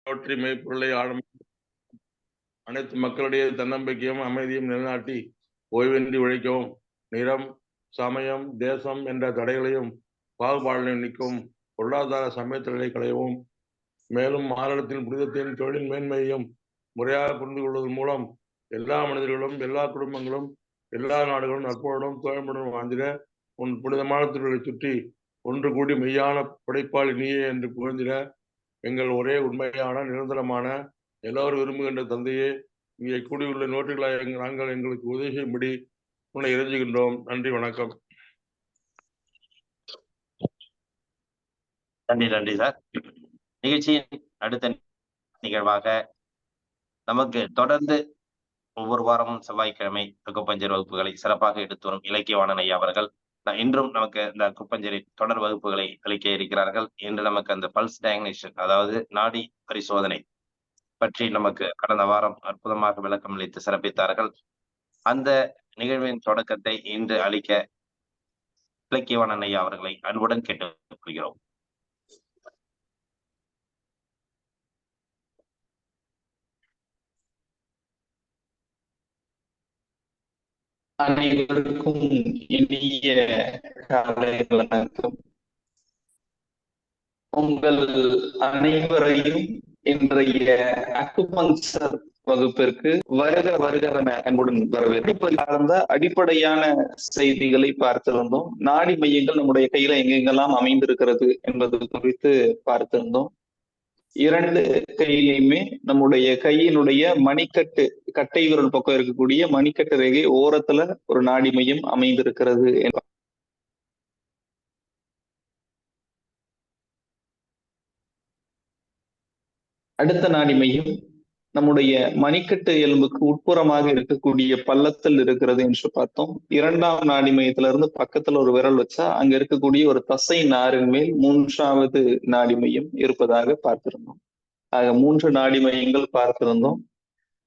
போற்றி மெய்ப்பொருளை ஆழம் அனைத்து மக்களுடைய தன்னம்பிக்கையும் அமைதியும் நிலைநாட்டி ஓய்வின்றி உழைக்கவும், நிறம், சமயம், தேசம் என்ற தடைகளையும் பாகுபாடுகளையும் நீக்கவும், பொருளாதார சமயத்தடைகளை களையவும், மேலும் மாநிலத்தின் புனிதத்தையும் தொழிலின் மேன்மையையும் முறையாக புரிந்து கொள்வதன் மூலம் எல்லா மனிதர்களும், எல்லா குடும்பங்களும், எல்லா நாடுகளும் நட்புடனும் தோழமையுடன் வாழ்ந்திட உன் புனிதமான திருவிழை சுற்றி ஒன்று கூடி மெய்யான படைப்பாளி நீயே என்று புகழ்ந்திட எங்கள் ஒரே உண்மையான நிரந்தரமான எல்லோரும் விரும்புகின்ற தந்தையே, இங்கே கூடியுள்ள நோட்டுகளாக நாங்கள் எங்களுக்கு உதவி செய்யும்படி உன்னை இறைஞ்சுகின்றோம். நன்றி, வணக்கம். நன்றி சார். நிகழ்ச்சியின் அடுத்த நிகழ்வாக நமக்கு தொடர்ந்து ஒவ்வொரு வாரமும் செவ்வாய்க்கிழமை குப்பஞ்சர் வகுப்புகளை சிறப்பாக எடுத்து வரும் இலக்கியவாணன் ஐயா அவர்கள் இன்றும் நமக்கு இந்த குப்பஞ்சரி தொடர் வகுப்புகளை அளிக்க இருக்கிறார்கள். இன்று நமக்கு அந்த பல்ஸ் டயக்னேஷன், அதாவது நாடி பரிசோதனை பற்றி நமக்கு கடந்த வாரம் அற்புதமாக விளக்கம் அளித்து சிறப்பித்தார்கள். அந்த நிகழ்வின் தொடக்கத்தை இன்று அளிக்க இலக்கியவாணன் ஐயா அவர்களை அன்புடன் கேட்டுக்கொள்கிறோம். அனைவருக்கும் இனிய காலை வணக்கம். உங்கள் அனைவரையும் இன்றைய அக்குபங்சர் வகுப்பிற்கு வருக வருகிற அன்புடன் வரவேற்பு. சார்ந்த அடிப்படையான செய்திகளை பார்த்திருந்தோம். நாடி மையங்கள் நம்முடைய கையில எங்கெங்கெல்லாம் அமைந்திருக்கிறது என்பது குறித்து பார்த்திருந்தோம். இரண்டு கையிலையுமே நம்முடைய கையினுடைய மணிக்கட்டு, கட்டை விரல் பக்கம் இருக்கக்கூடிய மணிக்கட்டு ரேகை ஓரத்துல ஒரு நாடி மையம் அமைந்திருக்கிறது. அடுத்த நாடி மையம் நம்முடைய மணிக்கட்டு எலும்புக்கு உட்புறமாக இருக்கக்கூடிய பள்ளத்தில் இருக்கிறது என்று பார்த்தோம். இரண்டாம் நாடி மையத்திலிருந்து பக்கத்துல ஒரு விரல் வச்சா அங்க இருக்கக்கூடிய ஒரு தசை நாரின் மேல் மூன்றாவது நாடி மையம் இருப்பதாக பார்த்திருந்தோம். ஆக 3 நாடி மையங்கள் பார்த்திருந்தோம்.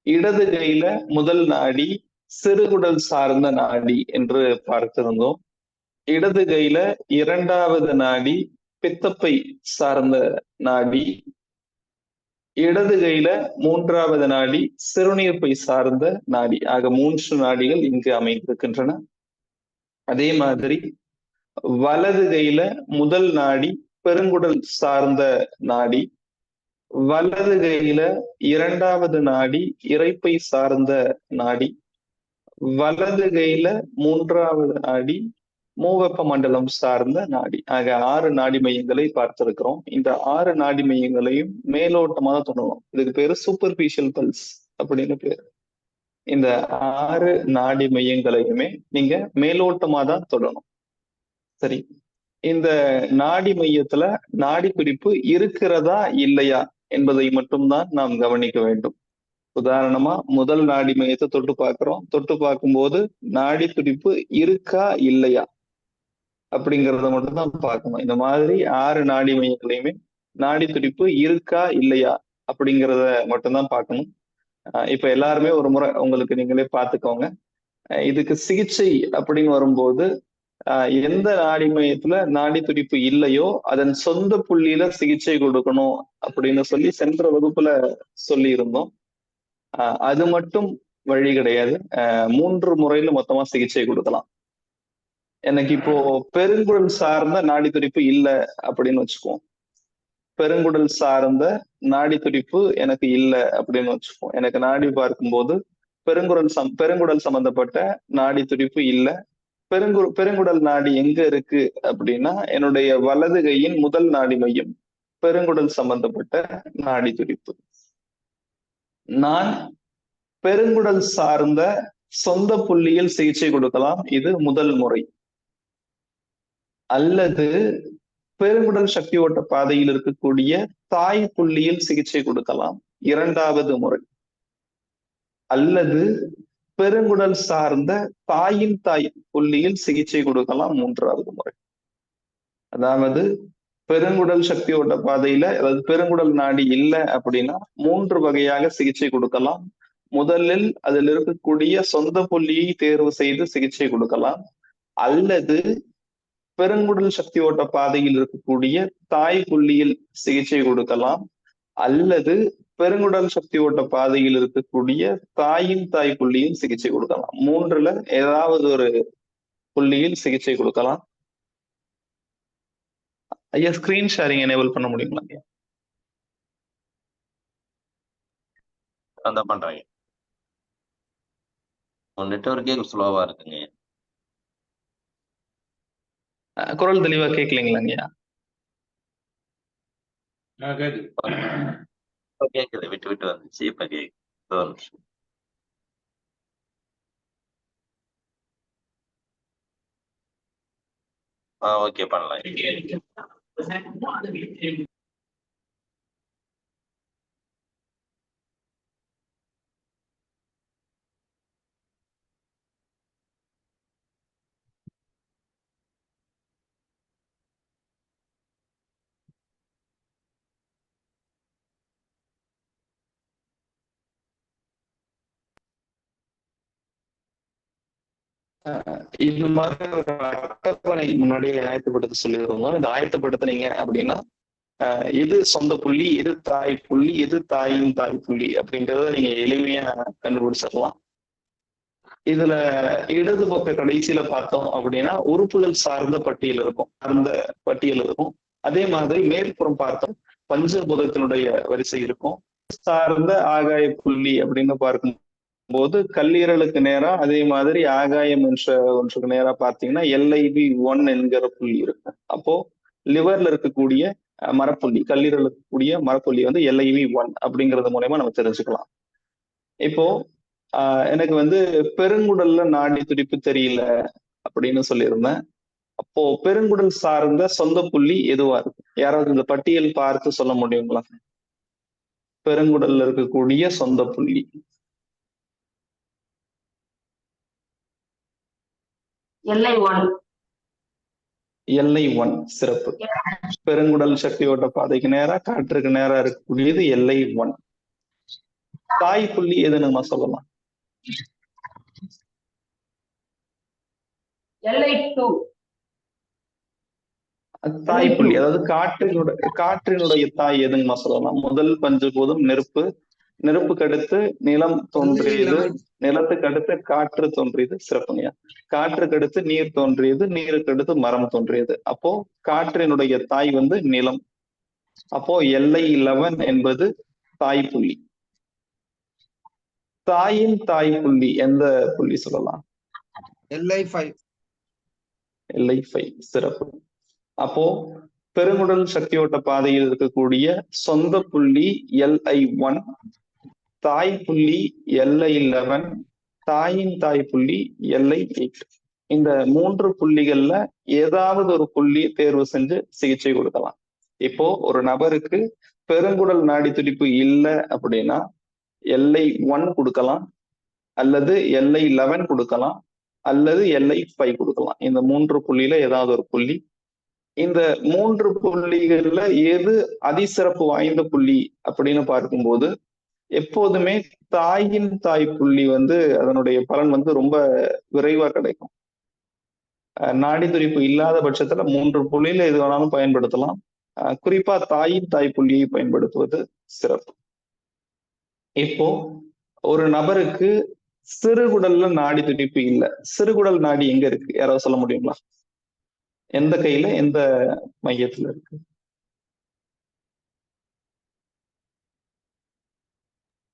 இடது கையில முதல் நாடி சிறுகுடல் சார்ந்த நாடி என்று பார்த்திருந்தோம். இடது கையில இரண்டாவது நாடி பித்தப்பை சார்ந்த நாடி. இடது கையில மூன்றாவது நாடி சிறுநீர்ப்பை சார்ந்த நாடி. ஆக 3 நாடிகள் இங்கு அமைந்திருக்கின்றன. அதே மாதிரி வலது கையில முதல் நாடி பெருங்குடல் சார்ந்த நாடி. வலது கையில இரண்டாவது நாடி இரைப்பை சார்ந்த நாடி. வலது கையில மூன்றாவது நாடி மூவெப்ப மண்டலம் சார்ந்த நாடி. ஆக 6 நாடி மையங்களை பார்த்திருக்கிறோம். இந்த 6 நாடி மையங்களையும் மேலோட்டமாக தொடரும். இதுக்கு பேரு சூப்பர்ஃபிஷியல் பல்ஸ் அப்படின்னு பேரு. இந்த 6 நாடி மையங்களையுமே நீங்க மேலோட்டமா தான் தொடரும். சரி, இந்த நாடி மையத்துல நாடி துடிப்பு இருக்கிறதா இல்லையா என்பதை மட்டும்தான் நாம் கவனிக்க வேண்டும். உதாரணமா முதல் நாடி மையத்தை தொட்டு பார்க்கிறோம். தொட்டு பார்க்கும்போது நாடி துடிப்பு இருக்கா இல்லையா அப்படிங்கிறத மட்டும்தான் பார்க்கணும். இந்த மாதிரி 6 நாடி மையங்களையுமே நாடி துடிப்பு இருக்கா இல்லையா அப்படிங்கிறத மட்டும்தான் பார்க்கணும். இப்ப எல்லாருமே ஒரு முறை உங்களுக்கு நீங்களே பார்த்துக்கோங்க. இதுக்கு சிகிச்சை அப்படின்னு வரும்போது எந்த நாடி மையத்துல நாடி துடிப்பு இல்லையோ அதன் சொந்த புள்ளியில சிகிச்சை கொடுக்கணும் அப்படின்னு சொல்லி சென்ற வகுப்புல சொல்லி இருந்தோம். அது மட்டும் வழி கிடையாது. 3 முறையில மொத்தமா சிகிச்சை கொடுக்கலாம். எனக்கு இப்போ பெருங்குடல் சார்ந்த நாடி துடிப்பு இல்லை அப்படின்னு வச்சுக்குவோம். பெருங்குடல் சார்ந்த நாடி துடிப்பு எனக்கு இல்லை அப்படின்னு வச்சுக்குவோம். எனக்கு நாடி பார்க்கும்போது பெருங்குடல் சம்பந்தப்பட்ட நாடி துடிப்பு இல்லை. பெருங்குடல் நாடி எங்க இருக்கு அப்படின்னா என்னுடைய வலது கையின் முதல் நாடி மையம், பெருங்குடல் சம்பந்தப்பட்ட நாடி துடிப்பு. நான் பெருங்குடல் சார்ந்த சொந்த புள்ளியில் சிகிச்சை கொடுக்கலாம், இது முதல் முறை. அல்லது பெருங்குடல் சக்தி ஓட்ட பாதையில் இருக்கக்கூடிய தாய் புள்ளியில் சிகிச்சை கொடுக்கலாம், இரண்டாவது முறை. அல்லது பெருங்குடல் சார்ந்த தாயின் தாய் புள்ளியில் சிகிச்சை கொடுக்கலாம், மூன்றாவது முறை. அதாவது பெருங்குடல் சக்தி ஓட்ட பாதையில, அதாவது பெருங்குடல் நாடி இல்லை அப்படின்னா 3 வகையாக சிகிச்சை கொடுக்கலாம். முதலில் அதில் இருக்கக்கூடிய சொந்த புள்ளியை தேர்வு செய்து சிகிச்சை கொடுக்கலாம். அல்லது பெருங்குடல் சக்தி ஓட்ட பாதையில் இருக்கக்கூடிய தாய் புள்ளியில் சிகிச்சை கொடுக்கலாம். அல்லது பெருங்குடல் சக்தி ஓட்ட பாதையில் இருக்கக்கூடிய தாயின் தாய் புள்ளியில் சிகிச்சை கொடுக்கலாம். மூன்றுல ஏதாவது ஒரு புள்ளியில் சிகிச்சை கொடுக்கலாம். ஐயா ஸ்கிரீன் ஷேரிங் எனேபிள் பண்ண முடியுங்களா ஐயா? அதான் பண்றேங்க. நெட்வொர்க்கே ஸ்லோவா இருக்குங்க. குரல் தெளிவா கேட்கலீங்களா ஐயா? கேக்குது, விட்டு விட்டு வந்துச்சு, இப்ப கேக்குது. ஓகே பண்ணலாம். இது மாதிரி ஒரு அட்டவணை முன்னாடியே ஆயத்தப்படுத்த சொல்லிடுவோம். இந்த ஆயத்தப்படுத்துனீங்க அப்படின்னா எது சொந்த புள்ளி, எது தாய் புள்ளி, எது தாயின் தாய் புள்ளி அப்படின்றத நீங்க எளிமையா கண்டுபிடிச்சிடலாம். இதுல இடது பக்க கடைசியில பார்த்தோம் அப்படின்னா உறுப்புகள் சார்ந்த பட்டியல் இருக்கும், அந்த பட்டியல் இருக்கும். அதே மாதிரி மேற்புறம் பார்த்தோம் பஞ்சபூதத்தினுடைய வரிசை இருக்கும். சார்ந்த ஆகாய புள்ளி அப்படின்னு பார்க்கும் போது கல்லீரலுக்கு நேரா, அதே மாதிரி ஆகாயம் என்ற ஒன்றுக்கு நேரா பார்த்தீங்கன்னா LIV1 என்கிற புள்ளி இருக்கும். அப்போ லிவர்ல இருக்கக்கூடிய மரப்புள்ளி, கல்லீரல் இருக்கக்கூடிய மரப்புள்ளி வந்து LIV1 அப்படிங்கிறது மூலயமா நம்ம தெரிஞ்சுக்கலாம். இப்போ எனக்கு வந்து பெருங்குடல்ல நாடி துடிப்பு தெரியல அப்படின்னு சொல்லியிருந்தேன். அப்போ பெருங்குடல் சார்ந்த சொந்த புள்ளி எதுவா இருக்கு? யாராவது இந்த பட்டியல் பார்த்து சொல்ல முடியுங்களா? பெருங்குடல்ல இருக்கக்கூடிய சொந்த புள்ளி LI1. சிறப்பு. பெருங்குடல் சக்தி ஓட்ட பாதைக்கு நேரா, காற்றுக்கு நேரா இருக்கக்கூடியது LI1. தாய் புள்ளி எது நம்ம சொல்லலாம்? LI2. தாய் புள்ளி, அதாவது காற்றினுடைய தாய் எதுன்னு சொல்லலாம்? முதல் பஞ்சபூதம் நெருப்பு, நெருப்புக்கு அடுத்து நிலம் தோன்றியது, நிலத்துக்கு அடுத்து காற்று தோன்றியது. சிறப்புங்க. காற்றுக்கு அடுத்து நீர் தோன்றியது, நீருக்கு அடுத்து மரம் தோன்றியது. அப்போ காற்றினுடைய தாய் வந்து நிலம். அப்போ LI11 என்பது தாய் புள்ளி. தாயின் தாய் புள்ளி எந்த புள்ளி சொல்லலாம்? LI5. LI5. சிறப்பு. அப்போ பெருங்குடல் சக்தி ஓட்ட பாதையில் இருக்கக்கூடிய சொந்த புள்ளி LI1, தாய் புள்ளி LI11, தாயின் தாய் புள்ளி LI8. இந்த 3 புள்ளிகள்ல ஏதாவது ஒரு புள்ளி தேர்வு செஞ்சு சிகிச்சை கொடுக்கலாம். இப்போ ஒரு நபருக்கு பெருங்குடல் நாடி துடிப்பு இல்லை அப்படின்னா LI1 கொடுக்கலாம், அல்லது LI11 கொடுக்கலாம், அல்லது LI5 கொடுக்கலாம். இந்த 3 புள்ளியில ஏதாவது ஒரு புள்ளி. இந்த 3 புள்ளிகள்ல எது அதிசிறப்பு வாய்ந்த புள்ளி அப்படின்னு பார்க்கும்போது எப்போதுமே தாயின் தாய் புள்ளி வந்து அதனுடைய பலன் வந்து ரொம்ப விரைவா கிடைக்கும். நாடி துடிப்பு இல்லாத பட்சத்துல 3 புள்ளியில எது வேணாலும் பயன்படுத்தலாம். குறிப்பா தாயின் தாய் புள்ளியை பயன்படுத்துவது சிறப்பு. இப்போ ஒரு நபருக்கு சிறுகுடல்ல நாடி துடிப்பு இல்லை, சிறுகுடல் நாடி எங்க இருக்கு? யாராவது சொல்ல முடியுங்களா? எந்த கையில, எந்த மையத்துல இருக்கு?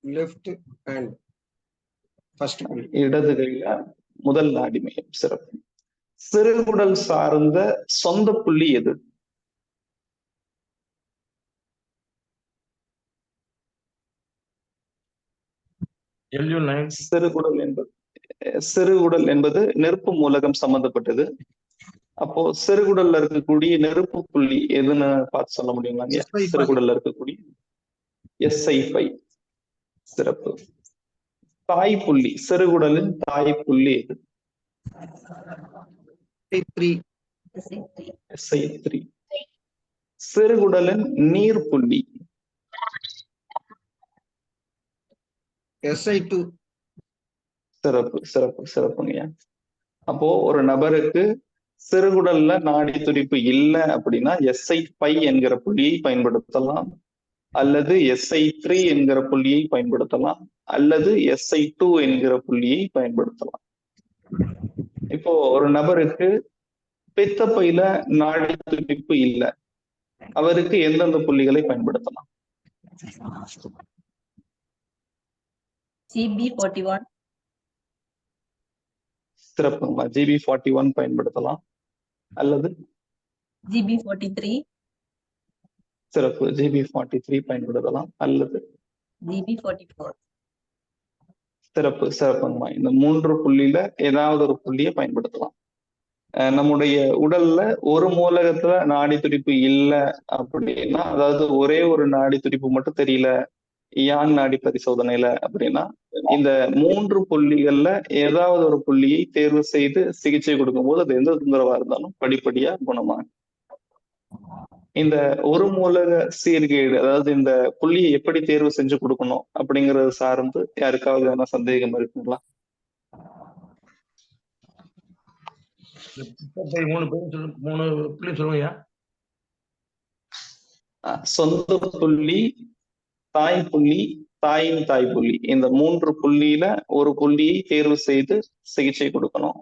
லெஃப்ட் ஹேண்ட், ஃபர்ஸ்ட் புள்ளி. இடது கையில முதல் நாடி மையம். சிறப்பு. சிறுகுடல் சார்ந்த சொந்த புள்ளி எது? சிறுகுடல் என்பது நெருப்பு மூலகம் சம்பந்தப்பட்டது. அப்போ சிறுகுடல்ல இருக்கக்கூடிய நெருப்பு புள்ளி எதுன்னு பார்த்து சொல்ல முடியுங்களா? சிறுகுடல்ல இருக்கக்கூடிய SI5. சிறப்பு. தாய் புள்ளி, சிறுகுடலின் தாய் புள்ளி எது? SI3. சிறுகுடலின் நீர் புள்ளி SI2. சிறப்பு, சிறப்பு, சிறப்புங்க. அப்போ ஒரு நபருக்கு சிறுகுடல்ல நாடி துடிப்பு இல்லை அப்படின்னா SI5 என்கிற புள்ளியை பயன்படுத்தலாம். அல்லது SI3 என்கிற புள்ளியை பயன்படுத்தலாம், அல்லது SI2 என்கிற புள்ளியை பயன்படுத்தலாம். இப்போ ஒரு நபருக்கு பித்தப்பையில நாடி துடிப்பு இல்லை, அவருக்கு எந்தெந்த புள்ளிகளை பயன்படுத்தலாம்? GB41. சிறப்புங்களா. GB41 பயன்படுத்தலாம், அல்லது GB43. சிறப்பு, GB43 பயன்படுத்தலாம், அல்லது GB44. சிறப்பு சிறப்புங்கம்மா. இந்த 3 புள்ளியில ஏதாவது ஒரு புள்ளியை பயன்படுத்தலாம். நம்முடைய உடல்ல ஒரு மூலகத்துல நாடி துடிப்பு இல்லை அப்படின்னா, அதாவது ஒரே ஒரு நாடி துடிப்பு மட்டும் தெரியல யான் நாடி பரிசோதனையில அப்படின்னா, இந்த 3 புள்ளிகள்ல ஏதாவது ஒரு புள்ளியை தேர்வு செய்து சிகிச்சை கொடுக்கும் போது அது எந்த தொந்தரவா இருந்தாலும் படிப்படியா குணமாகும். இந்த ஒரு மூலக சீர்கேடு, அதாவது இந்த புள்ளியை எப்படி தேர்வு செஞ்சு கொடுக்கணும் அப்படிங்கறது சார்ந்து யாருக்காவது என்ன சந்தேகம் இருக்குங்களா? 3 புள்ளி சொல்லுங்க. சொந்த புள்ளி, தாய் புள்ளி, தாயின் தாய் புள்ளி, இந்த 3 புள்ளியில ஒரு புள்ளியை தேர்வு செய்து சிகிச்சை கொடுக்கணும்.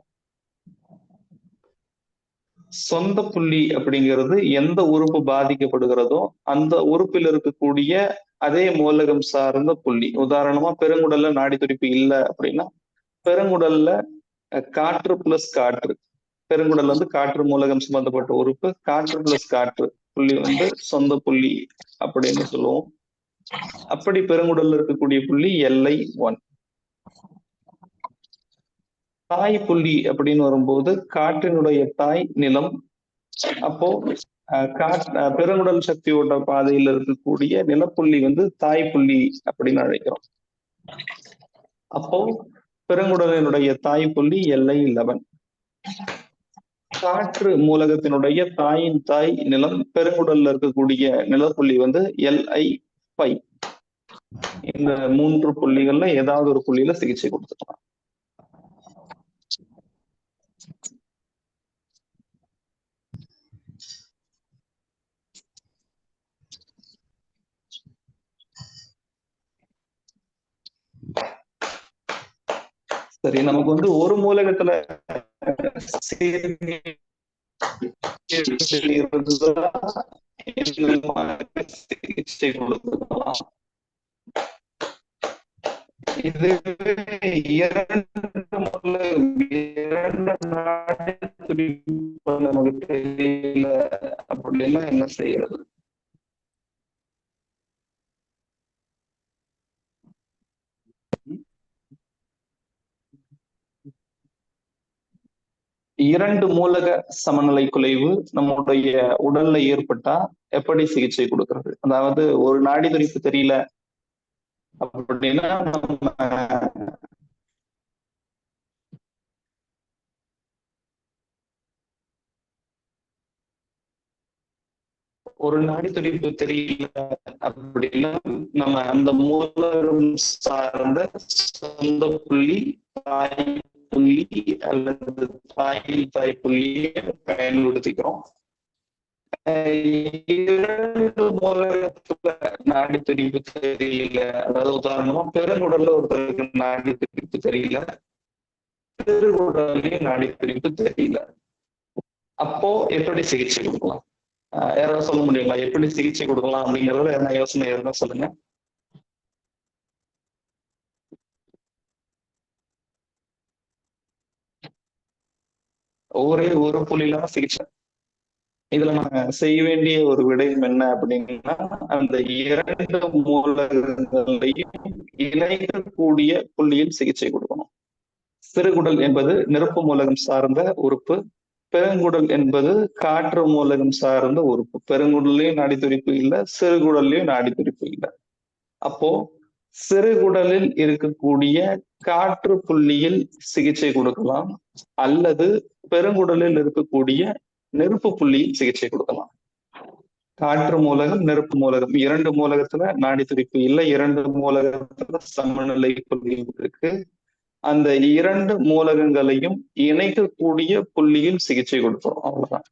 சொந்த புள்ளி அப்படிங்கிறது எந்த உறுப்பு பாதிக்கப்படுகிறதோ அந்த உறுப்பில் இருக்கக்கூடிய அதே மூலகம் சார்ந்த புள்ளி. உதாரணமா பெருங்குடல்ல நாடி துடிப்பு இல்லை அப்படின்னா, பெருங்குடல்ல காற்று பிளஸ் காற்று, பெருங்குடல் வந்து காற்று மூலகம் சம்பந்தப்பட்ட உறுப்பு, காற்று பிளஸ் காற்று புள்ளி வந்து சொந்த புள்ளி அப்படின்னு சொல்லுவோம். அப்படி பெருங்குடல்ல இருக்கக்கூடிய புள்ளி LI1. தாய் புள்ளி அப்படின்னு வரும்போது காற்றினுடைய தாய் நிலம். அப்போ பெருங்குடல் சக்தியோட பாதையில் இருக்கக்கூடிய நிலப்புள்ளி வந்து தாய் புள்ளி அப்படின்னு அழைக்கிறோம். அப்போ பெருங்குடலினுடைய தாய் புள்ளி LI11. காற்று மூலகத்தினுடைய தாயின் தாய் நிலம் பெருங்குடல்ல இருக்கக்கூடிய நிலப்புள்ளி வந்து LI5. இந்த 3 புள்ளிகள்ல ஏதாவது ஒரு புள்ளியில சிகிச்சை கொடுத்துக்கலாம். சரி, நமக்கு வந்து ஒரு மூலகத்துல சிகிச்சை கொடுக்கலாம். இது 2 நமக்கு தெரியல அப்படின்னா என்ன செய்யறது? இரண்டு மூலக சமநிலை குலைவு நம்முடைய உடல்ல ஏற்பட்டா எப்படி சிகிச்சை கொடுக்கறது? அதாவது ஒரு நாடி துடிப்பு தெரியல அப்படின்னா நம்ம ஒரு நாடி துடிப்பு தெரியல அப்படின்னா நம்ம அந்த மூலகம் சார்ந்த சொந்த புள்ளி, தாய் புள்ளி அல்லது தாய் புள்ளியை பயன்படுத்திக்கிறோம். 2 மூலகத்துல நாடி துடிப்பு தெரியல, அதாவது உதாரணமா பெருங்குடல்ல ஒருத்தருக்கு நாடி துடிப்பு தெரியல, பெருங்குடல்லையும் நாடி துடிப்பு தெரியல. அப்போ எப்படி சிகிச்சை கொடுக்கலாம்? யாராவது சொல்ல முடியுங்களா? எப்படி சிகிச்சை கொடுக்கலாம் அப்படிங்கறத என்ன யோசனை இருந்தா சொல்லுங்க. ஒரே ஒரு புள்ளியில சிகிச்சை. இதுல நம்ம செய்ய வேண்டிய ஒரு விடயம் என்ன அப்படின்னா, அந்த 2 மூலகங்களையும் இணைக்கக்கூடிய புள்ளியில் சிகிச்சை கொடுக்கணும். சிறுகுடல் என்பது நெருப்பு மூலகம் சார்ந்த உறுப்பு, பெருங்குடல் என்பது காற்று மூலகம் சார்ந்த உறுப்பு. பெருங்குடல்லையும் நாடி துடிப்பு இல்லை, சிறுகுடல்லையும் நாடி துடிப்பு இல்லை. அப்போ சிறுகுடலில் இருக்கக்கூடிய காற்று புள்ளியில் சிகிச்சை கொடுக்கலாம், அல்லது பெருங்குடலில் இருக்கக்கூடிய நெருப்பு புள்ளியில் சிகிச்சை கொடுக்கலாம். காற்று மூலகம், நெருப்பு மூலகம் 2 மூலகத்துல நாடி துடிப்பு இல்லை, 2 மூலகத்துல சமநிலை புள்ளி இருக்கு. அந்த 2 மூலகங்களையும் இணைக்கக்கூடிய புள்ளியில் சிகிச்சை கொடுக்கிறோம், அவ்வளவுதான்.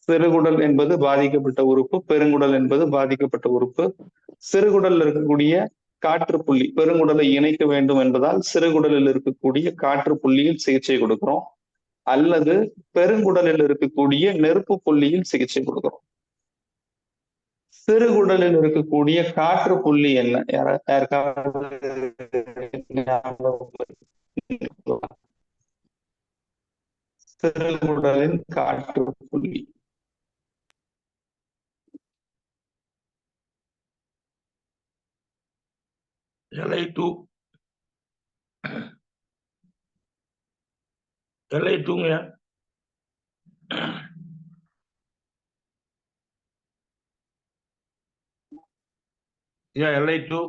சிறுகுடல் என்பது பாதிக்கப்பட்ட உறுப்பு, பெருங்குடல் என்பது பாதிக்கப்பட்ட உறுப்பு. சிறுகுடல்ல இருக்கக்கூடிய காற்று புள்ளி, பெருங்குடலை இணைக்க வேண்டும் என்பதால் சிறுகுடலில் இருக்கக்கூடிய காற்று புள்ளியில் சிகிச்சை கொடுக்கிறோம், அல்லது பெருங்குடலில் இருக்கக்கூடிய நெருப்பு புள்ளியில் சிகிச்சை கொடுக்கிறோம். சிறுகுடலில் இருக்கக்கூடிய காற்று புள்ளி என்ன? யாருக்காவது சிறுகுடலின் காற்று புள்ளி LI2 LI2ங்க. LI2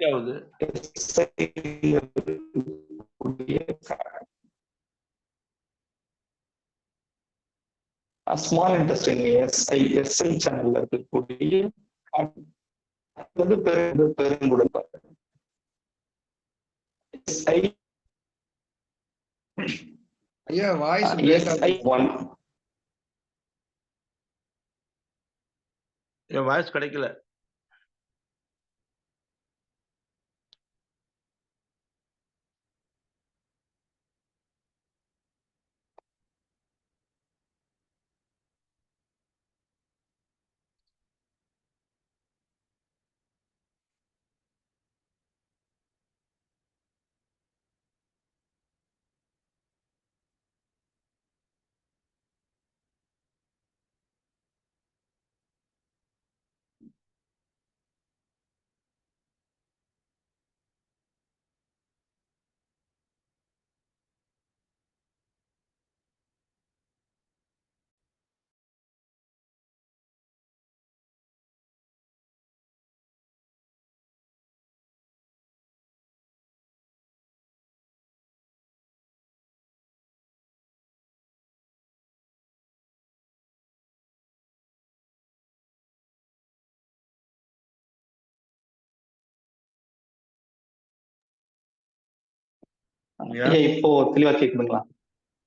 ஆகுது. ஸ்மால் இன்டெஸ்டைன் SI சேனல்ல இருக்கக்கூடிய பெருங்குடல். ஐயா வாய்ஸ் SI1 என் வாய்ஸ் கிடைக்கல. இப்போ தெளிவா கேக்குதுங்களா?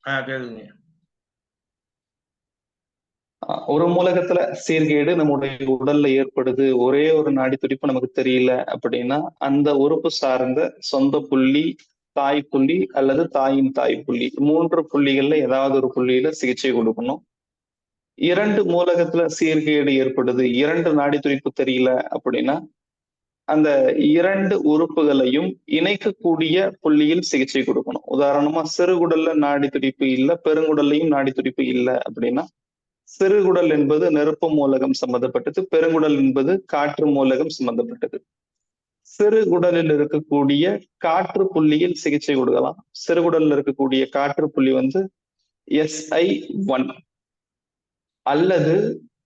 கேக்குதுங்க. ஒரு மூலகத்துல சீர்கேடு நம்முடைய உடல்ல ஏற்படுது, ஒரே ஒரு நாடி துடிப்பு நமக்கு தெரியல அப்படின்னா அந்த உறுப்பு சார்ந்த சொந்த புள்ளி, தாய் புள்ளி அல்லது தாயின் தாய் புள்ளி, 3 புள்ளிகள்ல ஏதாவது ஒரு புள்ளியில சிகிச்சை கொடுக்கணும். 2 மூலகத்துல சீர்கேடு ஏற்படுது, 2 நாடி துடிப்பு தெரியல அப்படின்னா அந்த 2 உறுப்புகளையும் இணைக்கக்கூடிய புள்ளியில் சிகிச்சை கொடுக்கணும். உதாரணமா சிறுகுடல்ல நாடி துடிப்பு இல்ல, பெருங்குடல்லையும் நாடி துடிப்பு இல்லை அப்படின்னா சிறுகுடல் என்பது நெருப்பு மூலகம் சம்பந்தப்பட்டது, பெருங்குடல் என்பது காற்று மூலகம் சம்பந்தப்பட்டது. சிறுகுடலில் இருக்கக்கூடிய காற்று புள்ளியில் சிகிச்சை கொடுக்கலாம். சிறுகுடலில் இருக்கக்கூடிய காற்று புள்ளி SI1 அல்லது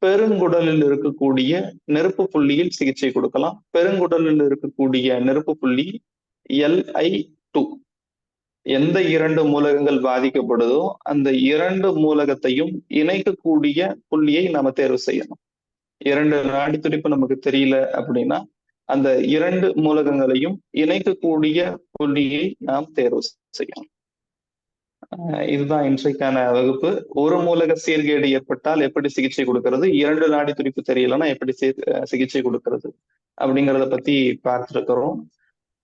பெருங்குடலில் இருக்கக்கூடிய நெருப்பு புள்ளியில் சிகிச்சை கொடுக்கலாம். பெருங்குடலில் இருக்கக்கூடிய நெருப்பு புள்ளி LI2. எந்த 2 மூலகங்கள் பாதிக்கப்படுதோ அந்த 2 மூலகத்தையும் இணைக்கக்கூடிய புள்ளியை நாம தேர்வு செய்யணும். 2 நாடி துடிப்பு நமக்கு தெரியல அப்படின்னா அந்த 2 மூலகங்களையும் இணைக்கக்கூடிய புள்ளியை நாம் தேர்வு செய்யணும். இதுதான் இன்றைக்கான வகுப்பு. ஒரு மூலக சீர்கேடு ஏற்பட்டால் எப்படி சிகிச்சை கொடுக்கிறது, 2 நாடி துடிப்பு தெரியலன்னா எப்படி சிகிச்சை கொடுக்கிறது அப்படிங்கிறத பத்தி பார்த்திருக்கிறோம்.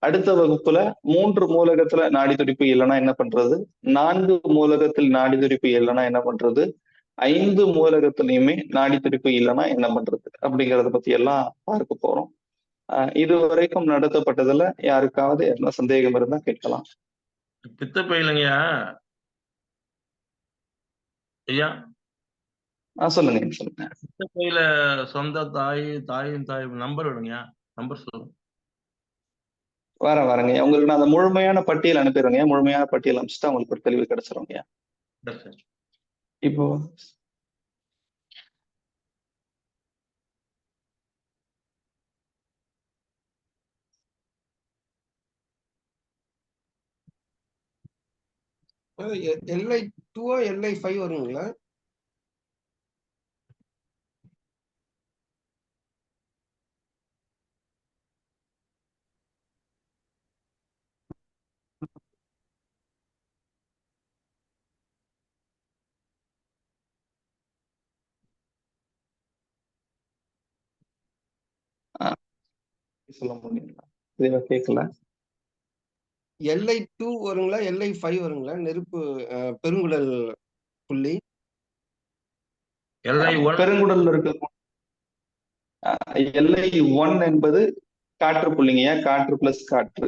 அடுத்த வகுப்புல 3 மூலகத்துல நாடி துடிப்பு இல்லைன்னா என்ன பண்றது, 4 மூலகத்தில் நாடி துடிப்பு இல்லைன்னா என்ன பண்றது, 5 மூலகத்திலையுமே நாடி துடிப்பு இல்லைன்னா என்ன பண்றது அப்படிங்கிறத பத்தி எல்லாம் பார்க்க போறோம். இது வரைக்கும் நடத்தப்பட்டதுல யாருக்காவது என்ன சந்தேகம் இருந்தா கேட்கலாம். பித்தப்பையிலங்கய்யா ஐயா, சொல்லுங்க. பித்தப்பையில சொந்த தாயின் தாய் நம்பர் விடுங்க, நம்பர் சொல்லுங்க. வரேங்க. உங்களுக்கு நான் அந்த முழுமையான பட்டியல் அனுப்பிடுறேங்க. முழுமையான பட்டியல் அனுப்பிச்சுட்டா உங்களுக்கு ஒரு தெளிவு கிடைச்சிருங்க. இப்போ LI2 LI5 வருங்களா? சொல்ல முடியுங்களா? இதை கேட்கல. LI2 வருங்களா LI5 வருங்களா நெருப்பு பெருங்குடல் புள்ளி? LI1 பெருங்குடல்ல இருக்க LI1 என்பது காற்று புள்ளிங்கய்யா, காற்று பிளஸ் காற்று.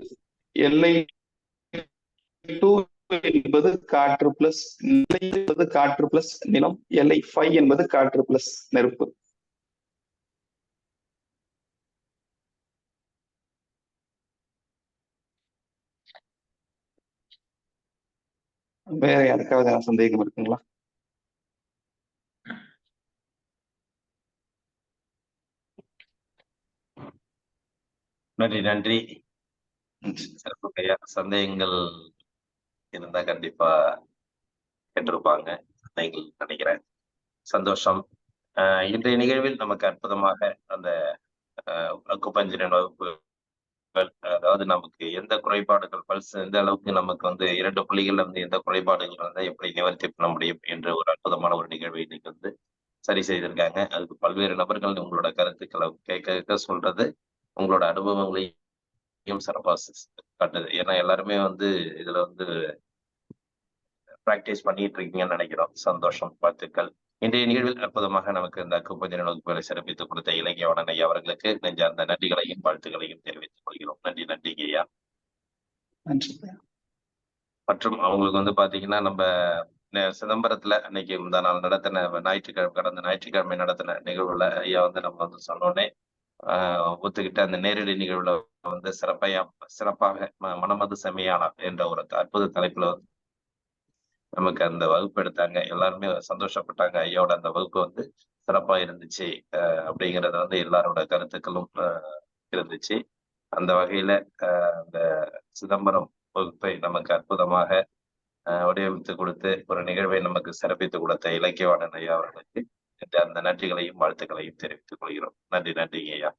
LI2 என்பது காற்று பிளஸ் நிலை என்பது காற்று பிளஸ் நிலம். LI5 என்பது காற்று பிளஸ் நெருப்பு. வேற யாருக்காவது சந்தேகம் இருக்குங்களா? நன்றி நன்றி. சிறப்பு ஐயா. சந்தேகங்கள் இருந்தா கண்டிப்பா கேட்டிருப்பாங்க சந்தேகங்கள் நினைக்கிறேன். சந்தோஷம். இன்றைய நிகழ்வில் நமக்கு அற்புதமாக அந்த அக்குபஞ்சரின் வகுப்பு, அதாவது நமக்கு எந்த குறைபாடுகள் பல்ஸ் எந்த அளவுக்கு நமக்கு வந்து 2 புள்ளிகள் வந்து எந்த குறைபாடுகள் இருந்தால் எப்படி நிவர்த்தி பண்ண முடியும் என்ற ஒரு அற்புதமான ஒரு நிகழ்வை இன்னைக்கு வந்து சரி செய்திருக்காங்க. அதுக்கு பல்வேறு நபர்கள் உங்களோட கருத்துக்களை கேட்க சொல்றது உங்களோட அனுபவங்களையும் சிறப்பா காட்டுது. ஏன்னா எல்லாருமே வந்து இதுல வந்து பிராக்டிஸ் பண்ணிட்டு இருக்கீங்கன்னு நினைக்கிறோம். சந்தோஷம், வாழ்த்துக்கள். இன்றைய நிகழ்வில் அற்புதமாக நமக்கு இந்த அக்குபஞ்சர் வகுப்புகளை சிறப்பித்துக் கொடுத்த இலக்கியவாணன் ஐயா அவர்களுக்கு நெஞ்சார்ந்த நன்றிகளையும் வாழ்த்துக்களையும் தெரிவித்துக் கொள்கிறோம். நன்றி நன்றி ஐயா. மற்றும் அவங்களுக்கு வந்து பாத்தீங்கன்னா நம்ம சிதம்பரத்துல அன்னைக்கு முந்தா நாள் நடத்தின கடந்த ஞாயிற்றுக்கிழமை நடத்தின நிகழ்வுல ஐயா வந்து நம்ம வந்து சொன்னோன்னே ஒத்துக்கிட்ட அந்த நேரடி நிகழ்வுல வந்து சிறப்பாக மனமது செம்மையானா என்ற ஒரு அற்புத தலைப்புல வந்து நமக்கு அந்த வகுப்பு எடுத்தாங்க. எல்லாருமே சந்தோஷப்பட்டாங்க. ஐயாவோட அந்த வகுப்பு வந்து சிறப்பா இருந்துச்சு அப்படிங்கிறத வந்து எல்லாரோட கருத்துக்களும் இருந்துச்சு. அந்த வகையில அந்த சிதம்பரம் வகுப்பை நமக்கு அற்புதமாக வடிவமைத்து கொடுத்து ஒரு நிகழ்வை நமக்கு சிறப்பித்து கொடுத்த இலக்கியவாணன் ஐயா அவர்களுக்கு அந்த நன்றிகளையும் வாழ்த்துக்களையும் தெரிவித்துக் கொள்கிறோம். நன்றி நன்றி ஐயா.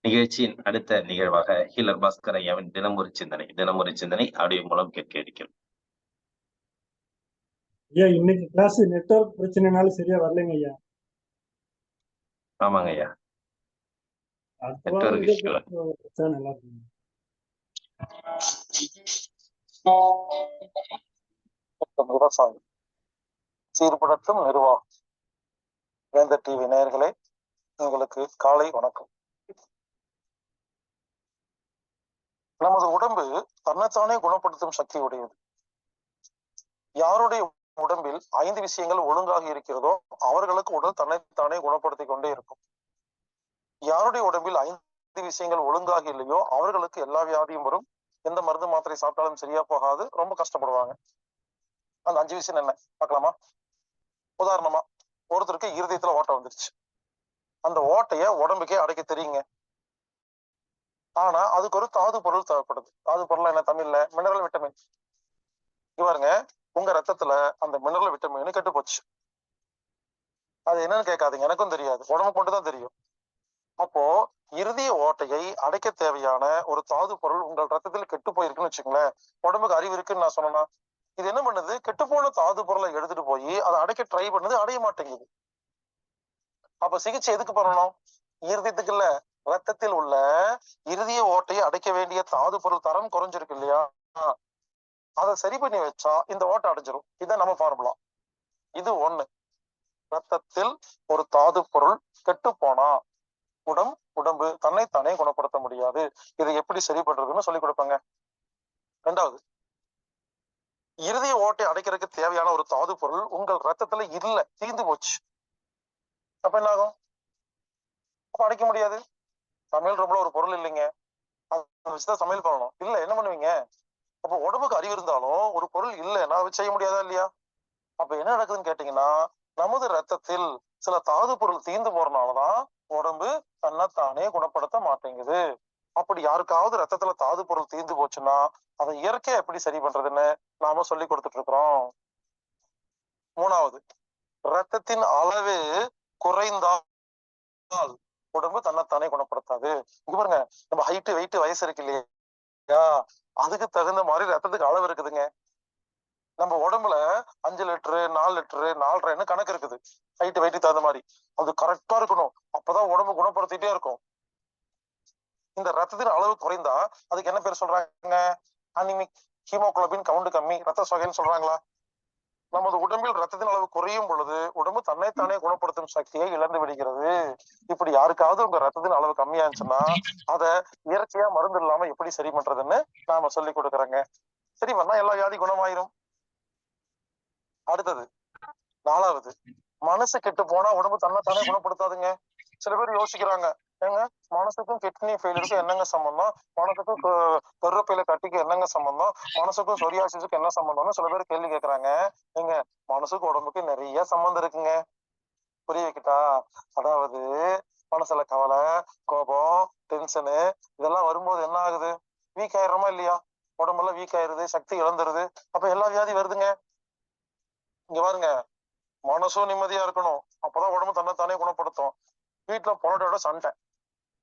நிகழ்ச்சியின் அடுத்த நிகழ்வாக ஹீலர் பாஸ்கர் ஐயாவின் தினமொரு சிந்தனை ஆடியோ மூலம் கேட்க இருக்கிறோம். ஐயா இன்னைக்கு கிளாஸ் நெட்வொர்க் பிரச்சனைனால சரியா வரலைங்க ஐயா. ஆமாங்க ஐயா. விவசாயம் சீர்படுத்தும் நிர்வாகம். வேந்தர் டிவி நேயர்களே, உங்களுக்கு காலை வணக்கம். நமது உடம்பு தன்னைத்தானே குணப்படுத்தும் சக்தி உடையது. யாருடைய உடம்பில் 5 விஷயங்கள் ஒழுங்காக இருக்கிறதோ அவர்களுக்கு உடல் தன்னைத்தானே குணப்படுத்தி கொண்டே இருக்கும். யாருடைய உடம்பில் 5 விஷயங்கள் ஒழுங்காக இல்லையோ அவர்களுக்கு எல்லா வியாதியும் வரும். எந்த மருந்து மாத்திரை சாப்பிட்டாலும் சரியா போகாது, ரொம்ப கஷ்டப்படுவாங்க. அந்த 5 விஷயம் என்ன பார்க்கலாமா? உதாரணமா, ஒருத்தருக்கு இருதயத்துல ஓட்டை வந்துருச்சு. அந்த ஓட்டைய உடம்புக்கே அடைக்க தெரியுங்க. ஆனா அதுக்கு ஒரு தாது பொருள் தேவைப்படுது. தாது பொருள் என்ன தமிழ்ல? Mineral vitamin. பாருங்க, உங்க ரத்தத்துல அந்த மினரல் விட்டமின் கெட்டு போச்சு. அது என்னன்னு கேட்காதீங்க, எனக்கும் தெரியாது, உடம்பு கொண்டுதான் தெரியும். அப்போ இறுதிய ஓட்டையை அடைக்க தேவையான ஒரு தாது பொருள் உங்கள் ரத்தத்தில் கெட்டு போயிருக்குன்னு வச்சுக்கோங்களேன். உடம்புக்கு அறிவு இருக்குன்னு நான் சொன்னேன்னா, இது என்ன பண்ணுது? கெட்டுப்போன தாது பொருளை எடுத்துட்டு போய் அதை அடைக்க ட்ரை பண்ணுது, அடைய மாட்டேங்குது. அப்ப சிகிச்சை எதுக்கு பண்ணணும்? இருதயத்துக்கு இல்ல, ரத்தத்தில் உள்ள இறுதிய ஓட்டையை அடைக்க வேண்டிய தாது பொருள் தரம் குறைஞ்சிருக்கு இல்லையா, அதை சரி பண்ணி வச்சா இந்த ஓட்டை அடைஞ்சிரும். இதுதான் நம்ம ஃபார்முலா. இது ஒண்ணு. ரத்தத்தில் ஒரு தாது பொருள் கெட்டு போனா உடம்பு தன்னைத்தானே குணப்படுத்த முடியாது. இதை எப்படி சரி பண்றதுன்னு சொல்லி கொடுப்பாங்க. 2வது, இறுதிய ஓட்டை அடைக்கிறதுக்கு தேவையான ஒரு தாது பொருள் உங்கள் ரத்தத்துல இல்ல, தீர்ந்து போச்சு. அப்ப என்ன ஆகும்? அப்ப அடைக்க முடியாது. சமையல் ரூம்ல ஒரு பொருள் இல்லைங்க, அதை வச்சுதான் சமையல் பண்ணணும். இல்ல, என்ன பண்ணுவீங்க? அப்ப உடம்புக்கு அறிவு இருந்தாலும் ஒரு பொருள் இல்லைன்னா செய்ய முடியாதா இல்லையா? அப்ப என்ன நடக்குதுன்னு கேட்டீங்கன்னா, நமது ரத்தத்தில் சில தாது பொருள் தீர்ந்து போறதுனாலதான் உடம்பு தன்னைத்தானே குணப்படுத்த மாட்டேங்குது. அப்படி யாருக்காவது ரத்தத்துல தாது பொருள் தீர்ந்து போச்சுன்னா அதை இயற்கையா எப்படி சரி பண்றதுன்னு நாம சொல்லி கொடுத்துட்டு இருக்கிறோம். 3வது, ரத்தத்தின் அளவு குறைந்தால் உடம்பு தன்னைத்தானே குணப்படுத்தாது. இங்க பாருங்க, நம்ம ஹைட்டு வெயிட் வயசு இருக்கு இல்லையா, அதுக்கு தகுந்த மாதிரி ரத்தத்துக்கு அளவு இருக்குதுங்க. நம்ம உடம்புல 5 லிட்டரு 4 லிட்டரு 4.5 கணக்கு இருக்குது, ஹைட்டு வெயிட்டு தகுந்த மாதிரி. அது கரெக்டா இருக்கணும். அப்பதான் உடம்பு குணப்படுத்திட்டே இருக்கும். இந்த ரத்தத்தின் அளவு குறைந்தா அதுக்கு என்ன பேர் சொல்றாங்க? அனிமிக். ஹீமோகுளோபின் கவுண்ட் கம்மி, ரத்த சோகைன்னு சொல்றாங்களா? நமது உடம்பில் ரத்தத்தின் அளவு குறையும் பொழுது உடம்பு தன்னைத்தானே குணப்படுத்தும் சக்தியை இழந்து விடுகிறது. இப்படி யாருக்காவது உங்க ரத்தத்தின் அளவு கம்மியா இருந்துச்சுன்னா அதை இயற்கையா மருந்து இல்லாம எப்படி சரி பண்றதுன்னு நாம சொல்லி கொடுக்குறோங்க. சரி பண்ணா எல்லா வியாதி குணமாயிரும். அடுத்தது 4வது, மனசு கெட்டு போனா உடம்பு தன்னைத்தானே குணப்படுத்தாதுங்க. சில பேர் யோசிக்கிறாங்க, ஏங்க மனசுக்கும் கிட்னி ஃபெயிலியருக்கும் என்னங்க சம்பந்தம், மனசுக்கும் பெருப்பையில கட்டிக்கு என்னங்க சம்பந்தம், மனசுக்கும் சொரியாசிஸுக்கு என்ன சம்பந்தம்னு சில பேர் கேள்வி கேட்கறாங்க. ஏங்க மனசுக்கு உடம்புக்கு நிறைய சம்பந்தம் இருக்குங்க. புரிய வைக்கிட்டா? அதாவது மனசுல கவலை, கோபம், டென்ஷனு இதெல்லாம் வரும்போது என்ன ஆகுது? வீக் ஆயிடுறோமா இல்லையா? உடம்பெல்லாம் வீக் ஆயிருது, சக்தி இழந்துருது. அப்ப எல்லா வியாதி வருதுங்க. இங்க பாருங்க, மனசும் நிம்மதியா இருக்கணும், அப்பதான் உடம்பு தன்னைத்தானே குணப்படுத்தும். வீட்டுல பொண்ணோட சண்டை,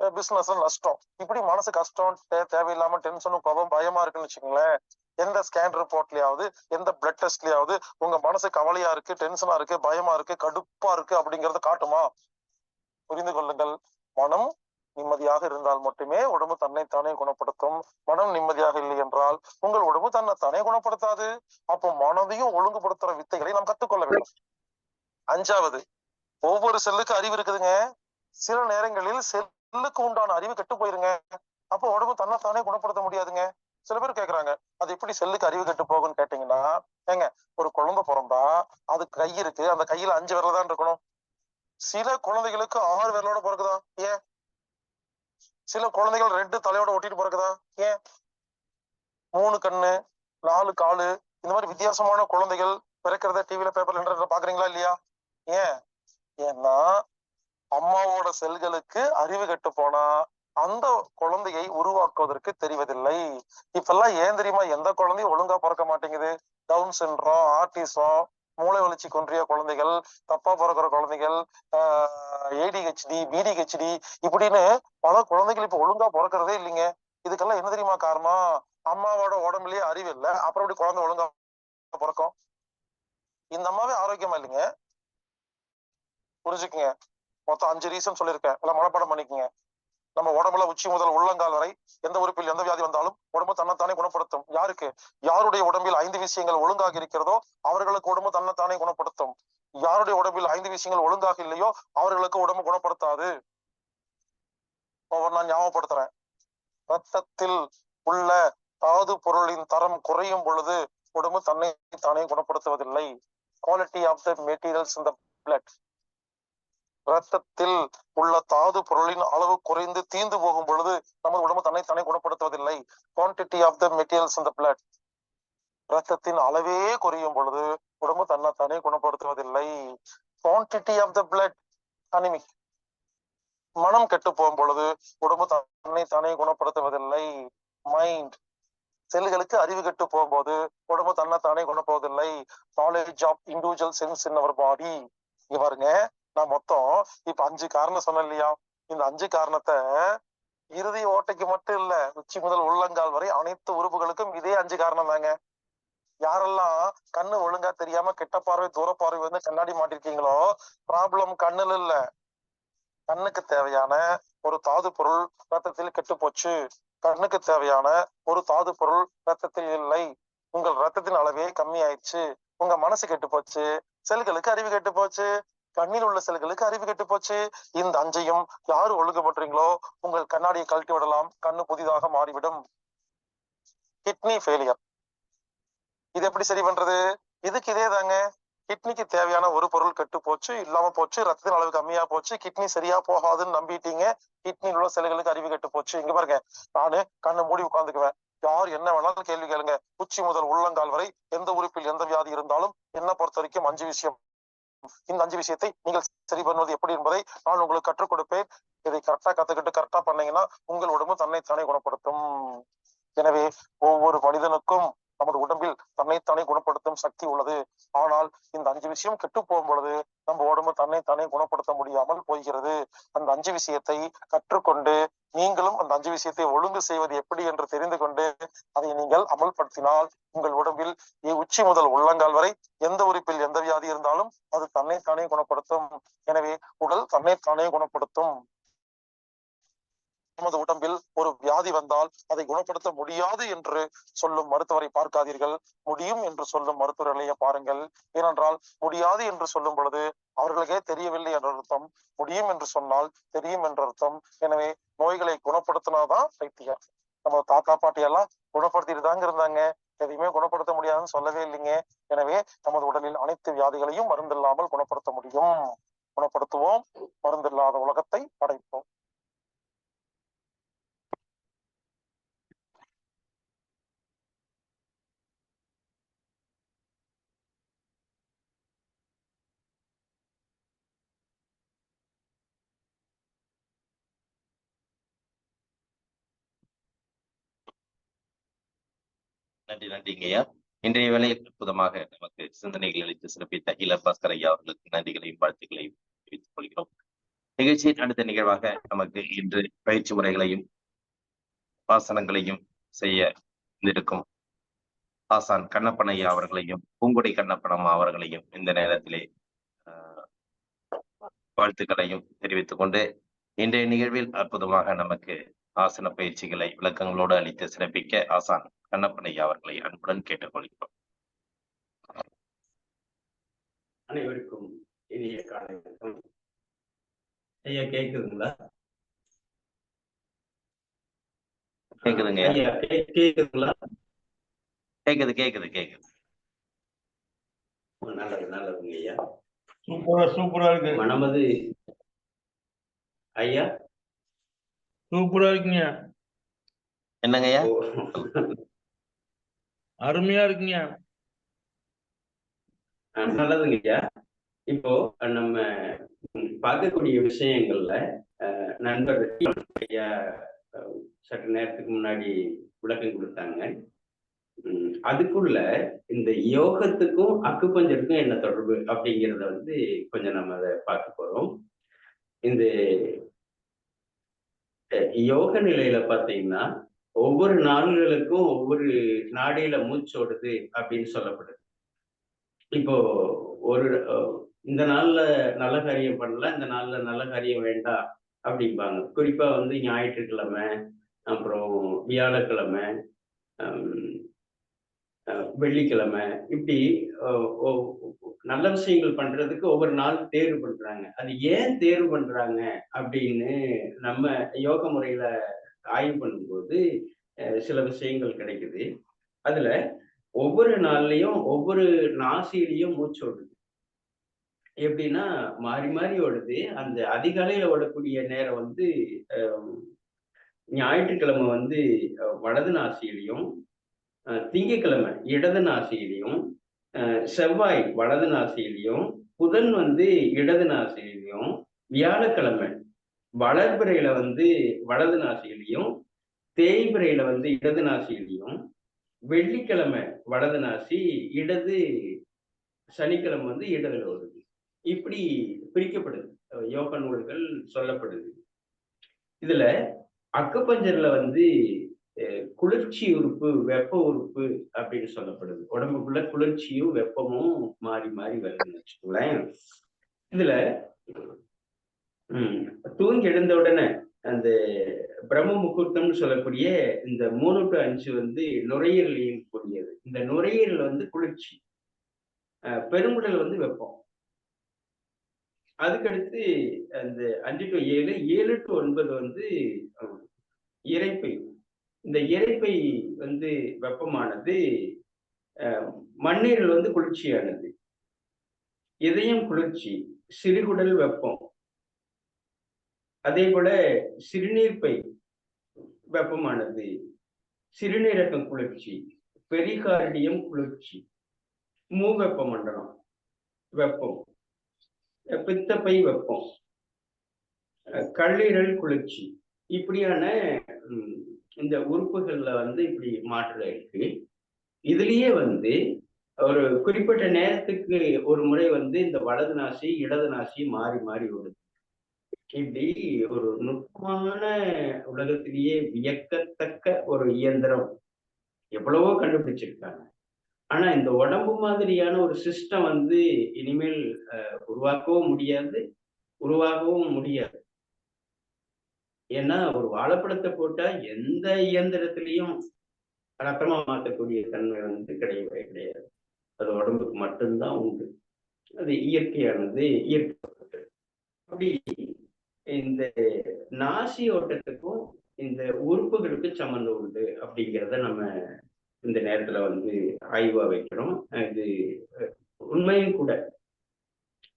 பிசினஸ்ல நஷ்டம், இப்படி மனசு கஷ்டம், தேவையில்லாம டென்ஷனும் கோபம் பயமா இருக்குன்னு வச்சுக்கோங்களேன். எந்த ஸ்கேன் ரிப்போர்ட்லயாவது எந்த பிளட் டெஸ்ட்லயாவது உங்க மனசு கவலையா இருக்கு, டென்ஷனா இருக்கு, பயமா இருக்கு, கடுப்பா இருக்கு அப்படிங்கறத காட்டுமா? புரிந்து கொள்ளுங்கள். மனம் நிம்மதியாக இருந்தால் மட்டுமே உடம்பு தன்னைத்தானே குணப்படுத்தும். மனம் நிம்மதியாக இல்லை என்றால் உங்கள் உடம்பு தன்னைத்தானே குணப்படுத்தாது. அப்போ மனதையும் ஒழுங்குபடுத்துற வித்தைகளை நாம் கத்துக்கொள்ள வேண்டும். 5வது, ஒவ்வொரு செல்லுக்கு அறிவு இருக்குதுங்க. சில நேரங்களில் செல்லுக்கு உண்டான அறிவு கெட்டு போயிருங்க. அப்போ உடம்பு தன்னைத்தானே குணப்படுத்த முடியாதுங்க. சில பேர் கேக்குறாங்க, அது எப்படி செல்லுக்கு அறிவு கெட்டு போகும்னு கேட்டீங்கன்னா, ஏங்க ஒரு குழந்தை பிறந்தா அது கை இருக்கு, அந்த கையில 5 விரல் தான் இருக்கணும். சில குழந்தைகளுக்கு 6 விரலோட பிறகுதா? ஏன்? சில குழந்தைகள் 2 தலையோட ஒட்டிட்டு பிறகுதா? ஏன்? 3 கண்ணு, 4 காலு, இந்த மாதிரி வித்தியாசமான குழந்தைகள் பிறக்கிறத டிவில பேப்பர்ல இன்டர்நெட்ல பாக்குறீங்களா இல்லையா? ஏன்? ஏன்னா அம்மாவோட செல்களுக்கு அறிவு கெட்டு போனா அந்த குழந்தையை உருவாக்குவதற்கு தெரிவதில்லை. இப்பெல்லாம் ஏன் தெரியுமா எந்த குழந்தையும் ஒழுங்கா பிறக்க மாட்டேங்குது? டவுன் சிண்ட்ரோம், ஆர்டிசம், மூளை வளர்ச்சி குன்றிய குழந்தைகள், தப்பா பிறக்கிற குழந்தைகள், ADHD, BDHD இப்படின்னு பல குழந்தைகள் இப்ப ஒழுங்கா பிறக்கிறதே இல்லைங்க. இதுக்கெல்லாம் என்ன தெரியுமா காரணம்? அம்மாவோட உடம்புலயே அறிவு இல்லை, அப்புறம் இப்படி குழந்தை ஒழுங்கா பிறக்கும்? இந்த அம்மாவே ஆரோக்கியமா இல்லைங்க. புரிஞ்சுக்குங்க. மொத்தம் 5 ரீசன் சொல்லியிருக்கேன், எல்லாம் மனப்பாடம் பண்ணிக்கங்க. நம்ம உடம்புல உச்சி முதல் உள்ளங்கால் வரை எந்த உறுப்பில் எந்த வியாதி வந்தாலும் உடம்பு தன்னைத்தானே குணப்படுத்தும். யாருக்கு? யாருடைய உடம்பில் 5 விஷயங்கள் ஒழுங்காக இருக்கிறதோ அவர்களுக்கு உடம்பு தன்னைத்தானே குணப்படுத்தும். யாருடைய உடம்பில் 5 விஷயங்கள் ஒழுங்காக இல்லையோ அவர்களுக்கு உடம்பு குணப்படுத்தாது. நான் ஞாபகப்படுத்துறேன். ரத்தத்தில் உள்ள தாது பொருளின் தரம் குறையும் பொழுது உடம்பு தன்னைத்தானே குணப்படுத்துவதில்லை. Quality of the materials in the blood. ரத்தத்தில் உள்ள தாது பொருளின் அளவு குறைந்து தீந்து போகும் பொழுது நமது உடம்பு தன்னைத்தானே குணப்படுத்துவதில்லை. Quantity of the materials in the blood. ரத்தத்தின் அளவே குறையும் பொழுது உடம்பு தன்னைத்தானே குணப்படுத்துவதில்லை. Quantity of the blood anaemic. மனம் கெட்டு போகும் பொழுது உடம்பு தன்னைத்தானே குணப்படுத்துவதில்லை. மைண்ட். செல்களுக்கு அறிவு கெட்டு போகும்போது உடம்பு தன்னைத்தானே குணப்படுவதில்லை. நாலேஜ் ஆஃப் இண்டிவிஜுவல் சென்ஸ் இன் அவர் பாடி. இங்க பாருங்க, நான் மொத்தம் இப்ப 5 காரணம் சொன்னேன் இல்லையா? இந்த 5 காரணத்தை இறுதி ஓட்டைக்கு மட்டும் இல்ல, உச்சி முதல் உள்ளங்கால் வரை அனைத்து உறுப்புகளுக்கும் இதே 5 காரணம் தாங்க. யாரெல்லாம் கண்ணு ஒழுங்கா தெரியாம கிட்ட பார்வை தூர பார்வை வந்து கண்ணாடி மாட்டிருக்கீங்களோ, ப்ராப்ளம் கண்ணுல இல்ல. கண்ணுக்கு தேவையான ஒரு தாது பொருள் ரத்தத்தில் கெட்டு போச்சு. கண்ணுக்கு தேவையான ஒரு தாது பொருள் ரத்தத்தில் இல்லை. உங்கள் ரத்தத்தின் அளவே கம்மி ஆயிடுச்சு. உங்க மனசு கெட்டு போச்சு. செல்களுக்கு அறிவு கெட்டு போச்சு. கண்ணில் உள்ள செல்களுக்கு அறிவு கெட்டு போச்சு. இந்த 5ஐயும் யாரு ஒழுங்குபடுறீங்களோ உங்கள் கண்ணாடியை கழட்டி விடலாம், கண்ணு புதிதாக மாறிவிடும். கிட்னி ஃபெயிலியர், இது எப்படி சரி பண்றது? இதுக்கு இதே தாங்க. கிட்னிக்கு தேவையான ஒரு பொருள் கெட்டு போச்சு, இல்லாம போச்சு, ரத்தத்தின் அளவு கம்மியா போச்சு, கிட்னி சரியா போகாதுன்னு நம்பிட்டீங்க. கிட்னியில் உள்ள செல்களுக்கு அறிவு கெட்டு போச்சு. இங்க பாருங்க, நானு கண்ணை மூடி உட்கார்ந்துக்குவேன். யார் என்ன வேணாலும் கேள்வி கேளுங்க. உச்சி முதல் உள்ளங்கால் வரை எந்த உறுப்பில் எந்த வியாதி இருந்தாலும் என்ன பொறுத்த வரைக்கும் 5 விஷயம். இந்த 5 விஷயத்தை நீங்கள் சரி பண்ணுவது எப்படி என்பதை நான் உங்களுக்கு கற்றுக் கொடுப்பேன். இதை கரெக்டா கத்துக்கிட்டு கரெக்டா பண்ணீங்கன்னா உங்கள் உடம்பு தன்னைத்தானே குணப்படுத்தும். எனவே ஒவ்வொரு மனிதனுக்கும் நமது உடம்பில் தன்னைத்தானே குணப்படுத்தும் சக்தி உள்ளது. ஆனால் இந்த 5 விஷயம் கெட்டு போகும் பொழுது நம்ம உடம்பு தன்னைத்தானே குணப்படுத்த முடியாமல் போகிறது. அந்த 5 விஷயத்தை கற்றுக்கொண்டு நீங்களும் அந்த 5 விஷயத்தை ஒழுங்கு செய்வது எப்படி என்று தெரிந்து கொண்டு அதை நீங்கள் அமல்படுத்தினால் உங்கள் உடம்பில் உச்சி முதல் உள்ளங்கால் வரை எந்த உறுப்பில் எந்த வியாதி இருந்தாலும் அது தன்னைத்தானே குணப்படுத்தும். எனவே உடல் தன்னைத்தானே குணப்படுத்தும். நமது உடம்பில் ஒரு வியாதி வந்தால் அதை குணப்படுத்த முடியாது என்று சொல்லும் மருத்துவரை பார்க்காதீர்கள், முடியும் என்று சொல்லும் மருத்துவர்களையே பாருங்கள். ஏனென்றால் முடியாது என்று சொல்லும் பொழுது அவர்களுக்கே தெரியவில்லை என்ற அர்த்தம், முடியும் என்று சொன்னால் தெரியும் என்ற அர்த்தம். எனவே நோய்களை குணப்படுத்தினாதான் வைத்தியர். நம்ம தாத்தா பாட்டி எல்லாம் குணப்படுத்திட்டு தாங்க இருந்தாங்க, எதையுமே குணப்படுத்த முடியாதுன்னு சொல்லவே இல்லைங்க. எனவே நமது உடலில் அனைத்து வியாதிகளையும் மருந்தில்லாமல் குணப்படுத்த முடியும். குணப்படுத்துவோம், மருந்தில்லாத உலகத்தை படைப்போம். நன்றிங்கய்யா. இன்றைய வேளையில் அற்புதமாக நமக்கு சிந்தனைகள் அளித்து சிறப்பித்த இளபாஸ்கர் ஐயா அவர்களுக்கு நன்றிகளையும் வாழ்த்துக்களையும் தெரிவித்துக் கொள்கிறோம். நிகழ்ச்சியின் அடுத்த நிகழ்வாக நமக்கு இன்று பயிற்சி முறைகளையும் வாசனங்களையும் செய்ய இருக்கும் ஆசான் கண்ணப்பன் ஐயா அவர்களையும் பூங்குடி கண்ணப்பனம்மா அவர்களையும் இந்த நேரத்திலே வாழ்த்துக்களையும் தெரிவித்துக் கொண்டு இன்றைய நிகழ்வில் அற்புதமாக நமக்கு ஆசன பயிற்சிகளை விளக்கங்களோடு அளித்து சிறப்பிக்க ஆசான் கண்ணப்பன் ஐயா அவர்களை அன்புடன் கேட்டுக்கொள்கிறோம். அனைவருக்கும் இனிய காலை வணக்கம். ஐயா கேக்குதுங்களா? கேக்குதுங்க. கேக்குதுங்களா? கேக்குது கேக்குது கேக்குது. நல்லதுங்க ஐயா. சூப்பரா இருக்கு. மனமது ஐயா சூப்பரா இருக்குங்க. என்னங்க ஐயா? அருமையா இருக்குங்க. நல்லதுங்க ஐயா. இப்போ நம்ம பார்க்கக்கூடிய விஷயங்கள்ல நண்பர் ஐயா சற்று நேரத்துக்கு முன்னாடி விளக்கம் கொடுத்தாங்க. அதுக்குள்ள இந்த யோகத்துக்கும் அக்குபஞ்சருக்கும் என்ன தொடர்பு அப்படிங்கிறத வந்து கொஞ்சம் நம்ம அதை பார்க்க போறோம். இந்த யோக நிலையில பாத்தீங்கன்னா ஒவ்வொரு நாடுகளுக்கும் ஒவ்வொரு நாடியில மூச்சோடுது அப்படின்னு சொல்லப்படுது. இப்போ ஒரு இந்த நாள்ல நல்ல காரியம் பண்ணல, இந்த நாள்ல நல்ல காரியம் வேண்டாம் அப்படிம்பாங்க. குறிப்பா வந்து ஞாயிற்றுக்கிழமை, அப்புறம் வியாழக்கிழமை, வெள்ளிக்கிழமை, இப்படி நல்ல விஷயங்கள் பண்றதுக்கு ஒவ்வொரு நாள் தேர்வு பண்றாங்க. அது ஏன் தேர்வு பண்றாங்க அப்படின்னு நம்ம யோக முறையில ஆய்வு பண்ணும்போது சில விஷயங்கள் கிடைக்குது. அதுல ஒவ்வொரு நாள்லயும் ஒவ்வொரு நாசிலையும் மூச்சு ஓடுது. எப்படின்னா மாறி மாறி ஓடுது. அந்த அதிகாலையில ஓடக்கூடிய நேரம் வந்து ஞாயிற்றுக்கிழமை வந்து வலது நாசியிலையும், திங்கட்கிழமை இடது நாசியிலையும், செவ்வாய் வலது நாசியிலையும், புதன் வந்து இடது நாசியிலையும், வியாழக்கிழமை வளர்பிறையில வந்து வலது நாசியிலையும், தேய்பிறையில வந்து இடது நாசியிலையும், வெள்ளிக்கிழமை வலது நாசி, இடது சனிக்கிழமை வந்து இடதுல வருது. இப்படி பிரிக்கப்படுது, யோக நூல்கள் சொல்லப்படுது. இதுல அக்குபஞ்சர்ல வந்து குளிர்ச்சி உறுப்பு, வெப்ப உறுப்பு அப்படின்னு சொல்லப்படுது. உடம்புக்குள்ள குளிர்ச்சியும் வெப்பமும் மாறி மாறி வருதுன்னு வச்சுக்கோங்களேன். இதுல தூங்கி எழுந்த உடனே அந்த பிரம்ம முகூர்த்தம்னு சொல்லக்கூடிய இந்த 3 to 5 வந்து நுரையீரல் இயங்கக்கூடியது. இந்த நுரையீரல் வந்து குளிர்ச்சி, பெருங்குடல் வந்து வெப்பம். அதுக்கடுத்து அந்த 5 to 7, 7 to 9 வந்து இரைப்பை. இந்த இரைப்பை வந்து வெப்பமானது, மண்ணீரல் வந்து குளிர்ச்சியானது, இதயம் குளிர்ச்சி, சிறுகுடல் வெப்பம். அதே போல சிறுநீர்ப்பை வெப்பமானது, சிறுநீரகம் குளிர்ச்சி, பெரிகார்டியம் குளிர்ச்சி, மூவெப்ப மண்டலம் வெப்பம், பித்தப்பை வெப்பம், கல்லீரல் குளிர்ச்சி. இப்படியான இந்த உறுப்புகள்ல வந்து இப்படி மாற்றம் இருக்கு. இதுலயே வந்து ஒரு குறிப்பிட்ட நேரத்துக்கு ஒரு முறை வந்து இந்த வலது நாசி இடது நாசி மாறி மாறி வருது. இப்படி ஒரு நுட்பமான, உலகத்திலேயே வியக்கத்தக்க ஒரு இயந்திரம் எவ்வளவோ கண்டுபிடிச்சிருக்காங்க. ஆனா இந்த உடம்பு மாதிரியான ஒரு சிஸ்டம் வந்து இனிமேல் உருவாக்கவும் முடியாது, உருவாகவும் முடியாது. ஏன்னா ஒரு வாழைப்பழத்தை போட்டா எந்த இயந்திரத்திலையும் ரத்தமா மாற்றக்கூடிய தன்மை வந்து கிடையவே கிடையாது. அது உடம்புக்கு மட்டும்தான் உண்டு. அது இயற்கையானது, இயற்கை. அப்படி இந்த நாசி ஓட்டத்துக்கும் இந்த உறுப்புகளுக்கு சம்மந்தம் உண்டு அப்படிங்கிறத நம்ம இந்த நேரத்துல வந்து ஆய்வா வைக்கிறோம். இது உண்மையும் கூட.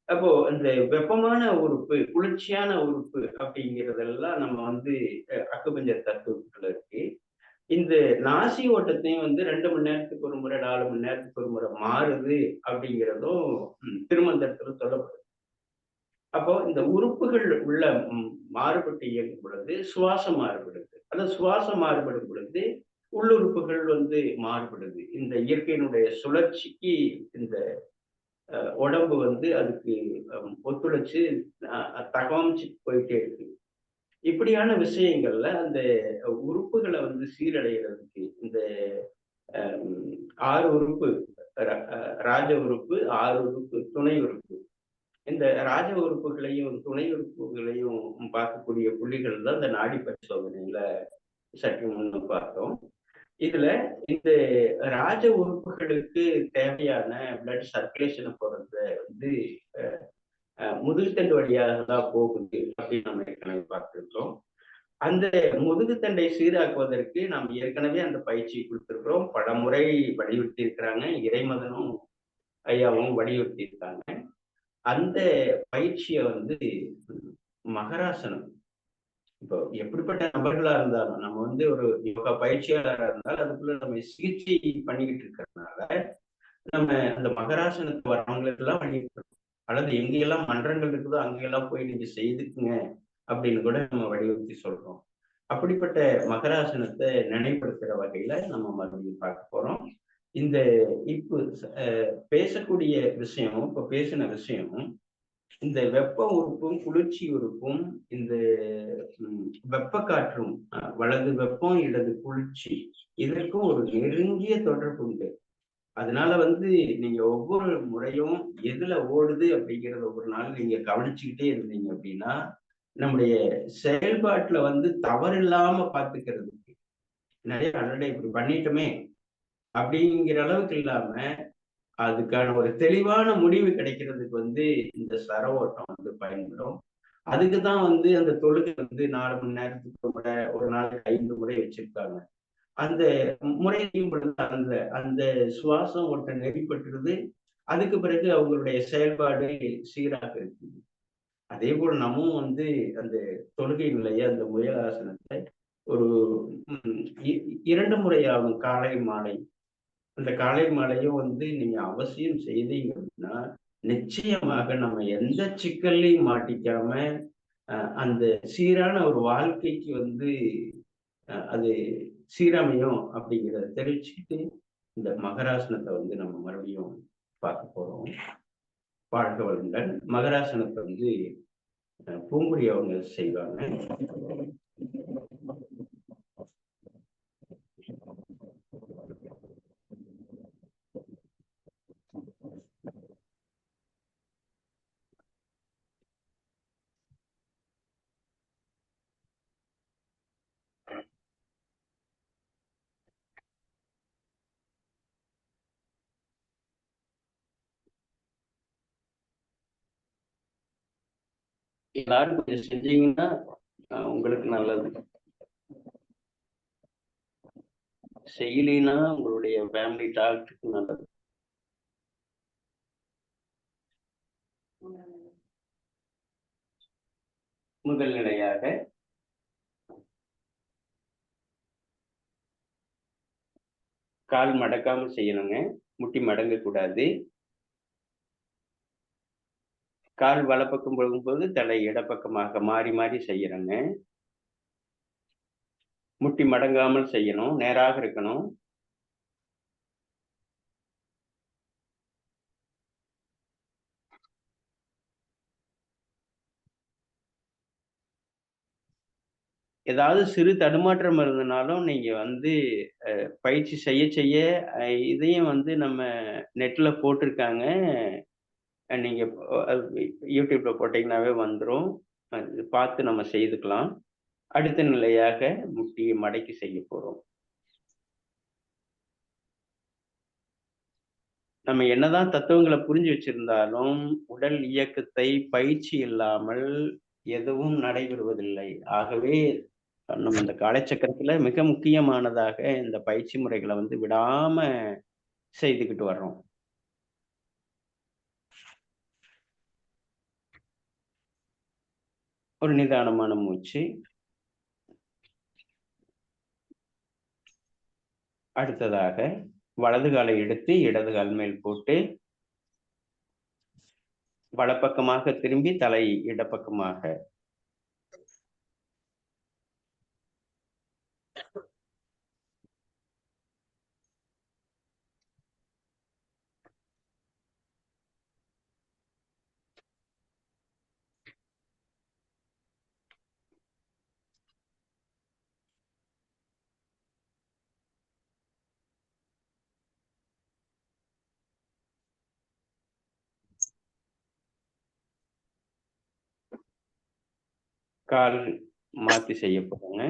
அப்போ இந்த வெப்பமான உறுப்பு, குளிர்ச்சியான உறுப்பு அப்படிங்கிறதெல்லாம் நம்ம வந்து அக்குபஞ்சர் தத்துவத்துல இருக்கு. இந்த நாசி ஓட்டத்தையும் வந்து 2 மணி நேரத்துக்கு ஒரு முறை, 4 மணி நேரத்துக்கு ஒரு முறை மாறுது அப்படிங்கிறதும் திருமந்திரத்துல சொல்லப்படுது. அப்போ இந்த உறுப்புகள் உள்ள மாறுபட்டு இயங்கும் பொழுது சுவாசம் மாறுபடுது. அந்த சுவாசம் மாறுபடும் பொழுது உள்ளுறுப்புகள் வந்து மாறுபடுது. இந்த இயற்கையினுடைய சுழற்சிக்கு இந்த உடம்பு வந்து அதுக்கு ஒத்துழைச்சு தகவமைச்சு போயிட்டே இருக்கு. இப்படியான விஷயங்கள்ல அந்த உறுப்புகளை வந்து சீரடைகிறதுக்கு இந்த 6 உறுப்பு, ராஜ உறுப்பு, 6 உறுப்பு, துணை உறுப்பு. இந்த ராஜ உறுப்புகளையும் துணை உறுப்புகளையும் பார்க்கக்கூடிய புள்ளிகள் தான் இந்த நாடி பரிசோதனையில சற்று முன்னு பார்த்தோம். இதுல இந்த ராஜ உறுப்புகளுக்கு தேவையான பிளட் சர்க்குலேஷனை போறத வந்து முதுகுத்தண்டு வழியாக தான் போகுது அப்படின்னு நம்ம ஏற்கனவே பார்த்துருக்கோம். அந்த முதுகுத்தண்டை சீராக்குவதற்கு நாம் ஏற்கனவே அந்த பயிற்சியை கொடுத்துருக்கிறோம். பல முறை வலியுறுத்தி இருக்கிறாங்க. இறைமதனும் ஐயாவும் வலியுறுத்தி இருக்காங்க. அந்த பயிற்சியை வந்து மகராசனம், இப்போ எப்படிப்பட்ட நபர்களா இருந்தாலும் நம்ம வந்து ஒரு யோகா பயிற்சியாளராக இருந்தாலும் அதுக்குள்ள நம்ம சிகிச்சை பண்ணிக்கிட்டு இருக்கிறதுனால நம்ம அந்த மகராசனத்தை வரவங்களுக்கு எல்லாம் வலியுறுத்தணும். அல்லது எங்கெல்லாம் மன்றங்கள் இருக்குதோ அங்கெல்லாம் போய் நீங்க செய்துக்குங்க அப்படின்னு கூட நம்ம வலியுறுத்தி சொல்றோம். அப்படிப்பட்ட மகராசனத்தை நினைவுபடுத்துற வகையில நம்ம மறுபடியும் பார்க்க போறோம். இந்த இப்போ பேசக்கூடிய விஷயமும் இப்ப பேசின விஷயமும் இந்த வெப்ப உறுப்பும் குளிர்ச்சி உறுப்பும் இந்த வெப்ப காற்றும், வலது வெப்பம் இடது குளிர்ச்சி, இதற்கும் ஒரு நெருங்கிய தொடர்பு உண்டு. அதனால வந்து நீங்க ஒவ்வொரு முறையும் எதுல ஓடுது அப்படிங்கிறத ஒவ்வொரு நாள் நீங்க கவனிச்சுக்கிட்டே இருந்தீங்க அப்படின்னா நம்முடைய செயல்பாட்டுல வந்து தவறு இல்லாம பார்த்துக்கிறதுக்கு நிறைய அடடே இப்படி பண்ணிட்டோமே அப்படிங்கிற அளவுக்கு இல்லாம அதுக்கான ஒரு தெளிவான முடிவு கிடைக்கிறதுக்கு வந்து இந்த சர ஓட்டம் வந்து பயன்படும். அதுக்குதான் வந்து அந்த தொழுகை வந்து 4 மணி நேரத்துக்கு ஒரு முறை, ஒரு நாளைக்கு 5 முறை வச்சிருக்காங்க. அந்த முறையும் அந்த அந்த சுவாசம் ஒருத்த நெறிப்பட்டுருது. அதுக்கு பிறகு அவங்களுடைய செயல்பாடு சீராக இருக்குது. அதே போல நம்மும் வந்து அந்த தொழுகை நிலைய அந்த முயலாசனத்தை ஒரு 2 முறை ஆகும், காலை மாலை. அந்த காலை மாலையும் வந்து நீங்க அவசியம் செய்தீங்க அப்படின்னா நிச்சயமாக நம்ம எந்த சிக்கல்லையும் மாட்டிக்காம அந்த சீரான ஒரு வாழ்க்கைக்கு வந்து அது சீரமையும் அப்படிங்கிறத தெரிவிச்சுக்கிட்டு இந்த மகராசனத்தை வந்து நம்ம மறுபடியும் பார்க்க போறோம். வாழ்க வளங்கள். மகராசனத்தை வந்து பூங்குடி அவங்க செய்வாங்க. எல்லாரும் கொஞ்சம் செஞ்சீங்கன்னா உங்களுக்கு நல்லது. செய்யலினா உங்களுடைய ஃபேமிலி டாக்டருக்கு நல்லது. முதல் நிலையாக கால் மடக்காம செய்யணுங்க. முட்டி மடங்க கூடாது. கால் வலப்பக்கம் போகும்போது தலை இடப்பக்கமாக மாறி மாறி செய்யணுங்க. முட்டி மடங்காமல் செய்யணும். நேராக இருக்கணும். ஏதாவது சிறு தடுமாற்றம் இருந்தனாலும் நீங்க வந்து பயிற்சி செய்ய செய்ய இதையும் வந்து நம்ம நெட்ல போட்டிருக்காங்க. நீங்க யூடியூப்ல போட்டீங்கன்னாவே வந்துடும். பார்த்து நம்ம செய்துக்கலாம். அடுத்த நிலையாக முட்டியை மடக்கி செய்ய போறோம். நம்ம என்னதான் தத்துவங்களை புரிஞ்சு வச்சிருந்தாலும் உடல் இயக்கத்தை பயிற்சி இல்லாமல் எதுவும் நடைபெறுவதில்லை. ஆகவே நம்ம இந்த காலச்சக்கரத்துல மிக முக்கியமானதாக இந்த பயிற்சி முறைகளை வந்து விடாம செய்துக்கிட்டு வர்றோம். ஒரு நிதானமான மூச்சு. அடுத்ததாக வலது காலை எடுத்து இடது கால் மேல் போட்டு வலப்பக்கமாக திரும்பி தலை இடப்பக்கமாக. கால் மாத்தி செய்ய போறாங்க.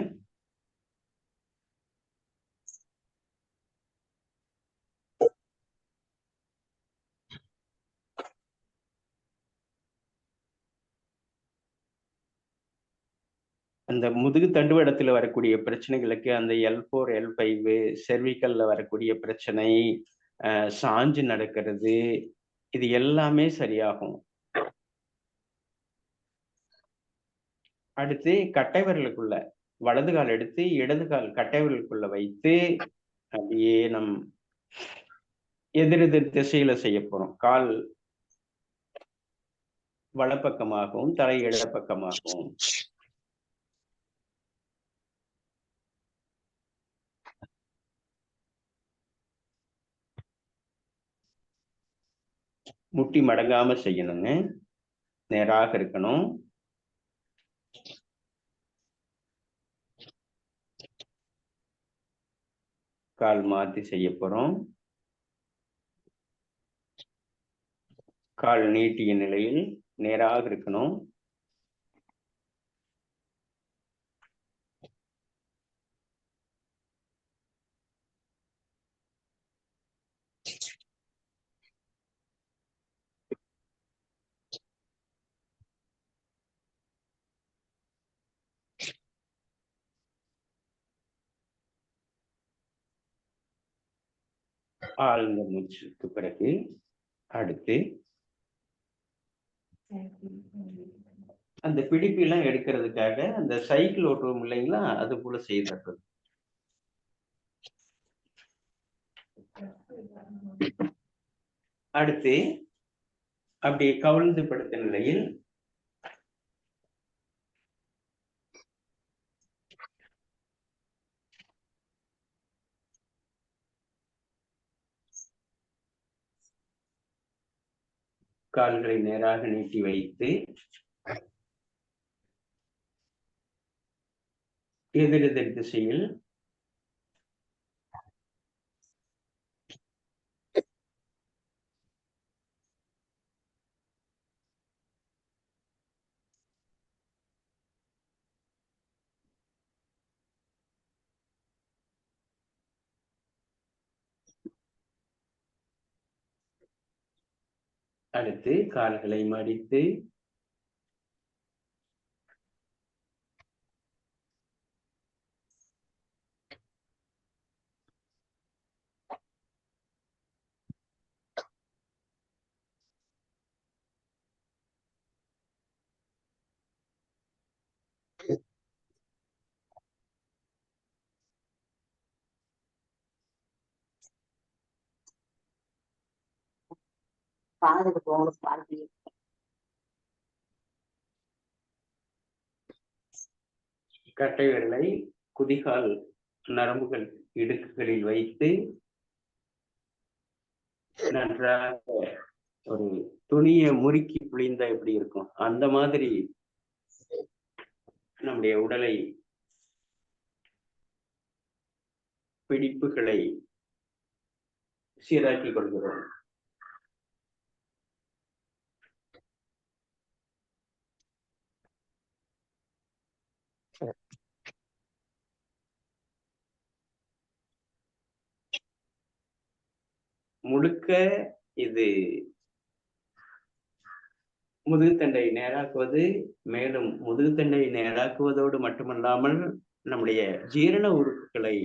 அந்த முதுகு தண்டுவடத்துல வரக்கூடிய பிரச்சனைகளுக்கு அந்த L4 L5 செர்விக்கல்ல வரக்கூடிய பிரச்சனை, சாஞ்சு நடக்கிறது, இது எல்லாமே சரியாகும். அடுத்து கட்டை விரலுக்குள்ள வலது கால் எடுத்து இடது கால் கட்டை விரலுக்குள்ள வைத்து அப்படியே நம் எதிரெதிர் திசையில செய்ய போறோம். கால் வலப்பக்கமாகவும் தலை இடப்பக்கமாகவும். முட்டி மடங்காம செய்யணுங்க. நேராக இருக்கணும். கால் மாத்தி செய்ய போறோம். கால் நீட்டிய நிலையில் நேராக இருக்கணும். ஆழ்ந்த மூச்சுக்கு பிறகு அடுத்து அந்த பிடிப்பு எல்லாம் எடுக்கிறதுக்காக அந்த சைக்கிள் ஓட்டுவோம் இல்லைங்களா, அது போல செய்யறது. அடுத்து அப்படி கவிழ்ந்து படுத்த நிலையில் கால்களை நேராக நீட்டி வைத்து எதிரெதிர் திசையில் அடுத்து கால்களை மடித்து கட்டை விரலை குதிகால் நரம்புகள் இடுக்குகளில் வைத்து நன்றாக ஒரு துணியை முறுக்கி புழிந்தா எப்படி இருக்கும் அந்த மாதிரி நம்முடைய உடலை பிடிப்புகளை சீராக்கிக் கொள்கிறோம். முழுக்க இது முதுகுத்தண்டை நேராக்குவது, மேலும் முதுகுத்தண்டை நேராக்குவதோடு மட்டுமல்லாமல் நம்முடைய ஜீரண உறுப்புகளை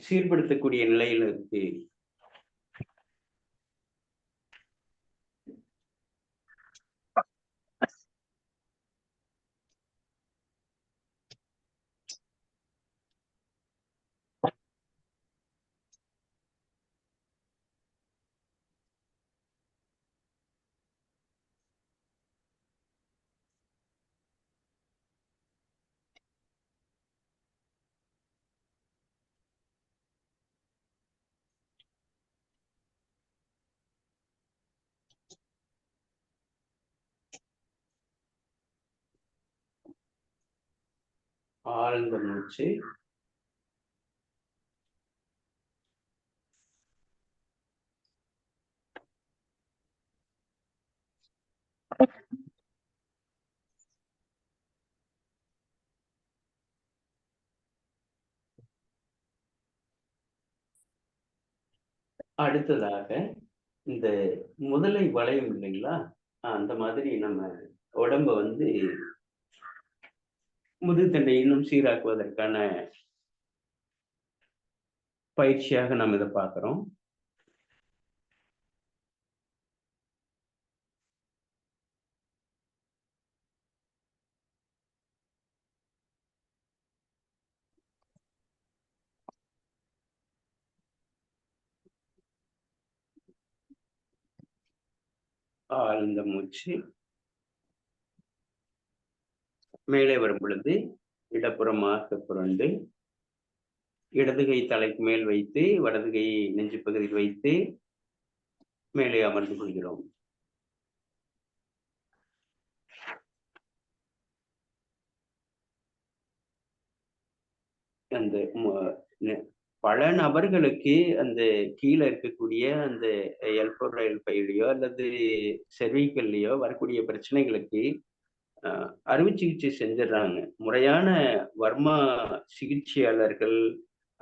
சீர்படுத்தக்கூடிய நிலையில் இருக்கு. ஆழ்ந்த மூச்சு. அடுத்ததாக இந்த முதலை வளையும் இல்லைங்களா, அந்த மாதிரி நம்ம உடம்ப வந்து முதுகுத்தண்டை இன்னும் சீராக்குவதற்கான பயிற்சியாக நம்ம இதை பார்க்கிறோம். ஆழ்ந்த மூச்சு. மேலே வரும் பொழுது இடப்புறமாக புரண்டு இடது கை தலைக்கு மேல் வைத்து வலது கையை நெஞ்சு பகுதியில் வைத்து மேலே அமர்ந்து கொள்கிறோம். அந்த பல நபர்களுக்கு அந்த கீழே இருக்கக்கூடிய அந்த எல்போரல் பையிலையோ அல்லது செர்விக்கல்லையோ வரக்கூடிய பிரச்சனைகளுக்கு அறுவை சிகிச்சை செஞ்சிடறாங்க. முறையான வர்மா சிகிச்சையாளர்கள்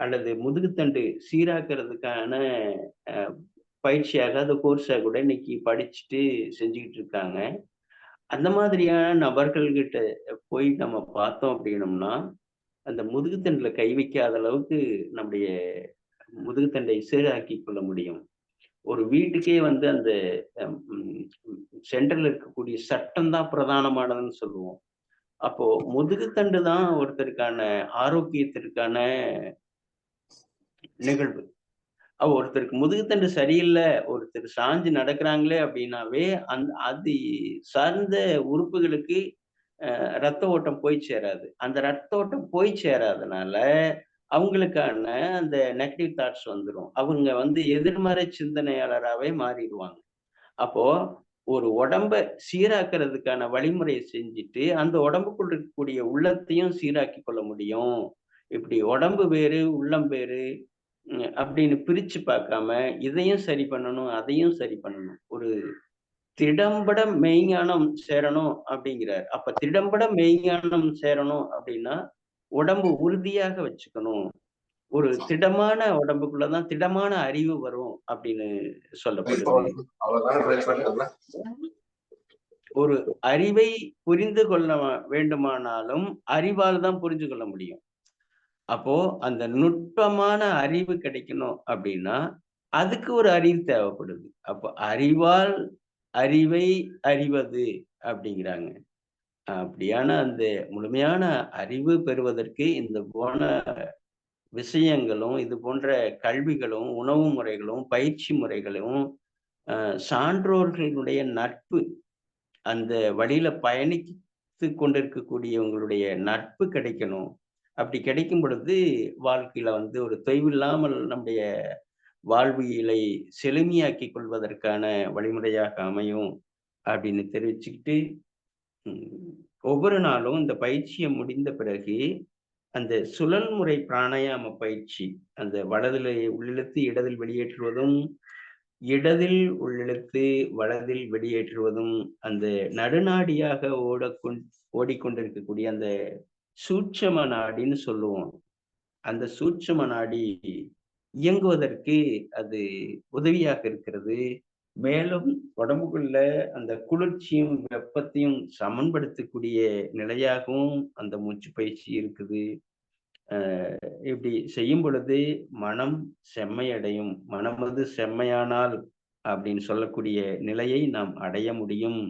அல்லது முதுகுத்தண்டு சீராக்கிறதுக்கான பயிற்சியாக அந்த கோர்ஸாக கூட இன்னைக்கு படிச்சுட்டு செஞ்சுக்கிட்டு இருக்காங்க. அந்த மாதிரியான நபர்கள்கிட்ட போய் நம்ம பார்த்தோம் அப்படின்னோம்னா அந்த முதுகுத்தண்டில் கை வைக்காத அளவுக்கு நம்முடைய முதுகுத்தண்டை சீராக்கி கொள்ள முடியும். ஒரு வீட்டுக்கே வந்து அந்த சென்டர்ல இருக்கக்கூடிய சட்டம் தான் பிரதானமானதுன்னு சொல்லுவோம். அப்போ முதுகுத்தண்டு தான் ஒருத்தருக்கான ஆரோக்கியத்திற்கான நிகழ்வு. ஒருத்தருக்கு முதுகுத்தண்டு சரியில்லை, ஒருத்தர் சாஞ்சு நடக்கிறாங்களே அப்படின்னாவே அது சார்ந்த உறுப்புகளுக்கு ரத்த ஓட்டம் போய் சேராது. அந்த ரத்த ஓட்டம் போய் சேராதனால அவங்களுக்கான அந்த நெகட்டிவ் தாட்ஸ் வந்துடும். அவங்க வந்து எதிர்மறை சிந்தனையாளராகவே மாறிடுவாங்க. அப்போ ஒரு உடம்ப சீராக்கிறதுக்கான வழிமுறையை செஞ்சுட்டு அந்த உடம்புக்குள்ள இருக்கக்கூடிய உள்ளத்தையும் சீராக்கி கொள்ள முடியும். இப்படி உடம்பு வேறு உள்ளம் வேறு அப்படின்னு பிரிச்சு பார்க்காம இதையும் சரி பண்ணணும் அதையும் சரி பண்ணணும். ஒரு திடம்பட மெய்ஞானம் சேரணும் அப்படிங்கிறார். அப்ப திடம்பட மெய்ஞானம் சேரணும் அப்படின்னா உடம்பு உறுதியாக வச்சுக்கணும். ஒரு திடமான உடம்புக்குள்ளதான் திடமான அறிவு வரும் அப்படின்னு சொல்லப்படுது. ஒரு அறிவை புரிந்து கொள்ள வேண்டுமானாலும் அறிவால் தான் புரிஞ்சு கொள்ள முடியும். அப்போ அந்த நுட்பமான அறிவு கிடைக்கணும் அப்படின்னா அதுக்கு ஒரு அறிவு தேவைப்படுது. அப்போ அறிவால் அறிவை அறிவது அப்படிங்கிறாங்க. அப்படியான அந்த முழுமையான அறிவு பெறுவதற்கு இந்த போன விஷயங்களும் இது போன்ற கல்விகளும் உணவு முறைகளும் பயிற்சி முறைகளும் சான்றோர்களுடைய நட்பு, அந்த வழியில பயணித்து கொண்டிருக்கக்கூடியவங்களுடைய நட்பு கிடைக்கணும். அப்படி கிடைக்கும் பொழுது வாழ்க்கையில வந்து ஒரு தொய்வில்லாமல் நம்முடைய வாழ்வியலை செழுமையாக்கி கொள்வதற்கான வழிமுறையாக அமையும் அப்படின்னு தெரிவிச்சுக்கிட்டு, ஒவ்வொரு நாளும் இந்த பயிற்சியை முடிந்த பிறகு அந்த சுழல் முறை பிராணாயாம பயிற்சி, அந்த வலதில் உள்ளிழுத்து இடதில் வெளியேற்றுவதும், இடதில் உள்ளிழுத்து வலதில் வெளியேற்றுவதும், அந்த நடுநாடியாக ஓடிக்கொண்டிருக்கக்கூடிய அந்த சூட்சம நாடின்னு சொல்லுவோம். அந்த சூட்சம நாடி இயங்குவதற்கு அது உதவியாக இருக்கிறது. மேலும் உடம்புக்குள்ள அந்த குளிர்ச்சியும் வெப்பத்தையும் சமன்படுத்தக்கூடிய நிலையாகவும் அந்த மூச்சு பயிற்சி இருக்குது. இப்படி செய்யும் பொழுது மனம் செம்மையடையும். மனமது செம்மையானால் அப்படின்னு சொல்லக்கூடிய நிலையை நாம் அடைய முடியும்.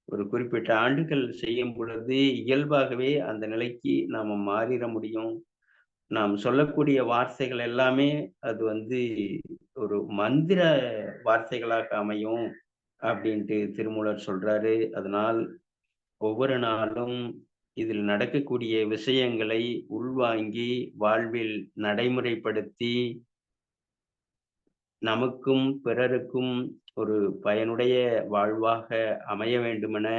ஒரு குறிப்பிட்ட ஆண்டுகள் செய்யும் பொழுது இயல்பாகவே அந்த நிலைக்கு நாம மாறிட முடியும். நாம் சொல்லக்கூடிய வார்த்தைகள் எல்லாமே அது ஒரு மந்திர வார்த்தைகளாக அமையும் அப்படின்ட்டு திருமூலர் சொல்றாரு. அதனால் ஒவ்வொரு நாளும் இதில் நடக்கக்கூடிய விஷயங்களை உள்வாங்கி வாழ்வில் நடைமுறைப்படுத்தி நமக்கும் பிறருக்கும் ஒரு பயனுடைய வாழ்வாக அமைய வேண்டுமென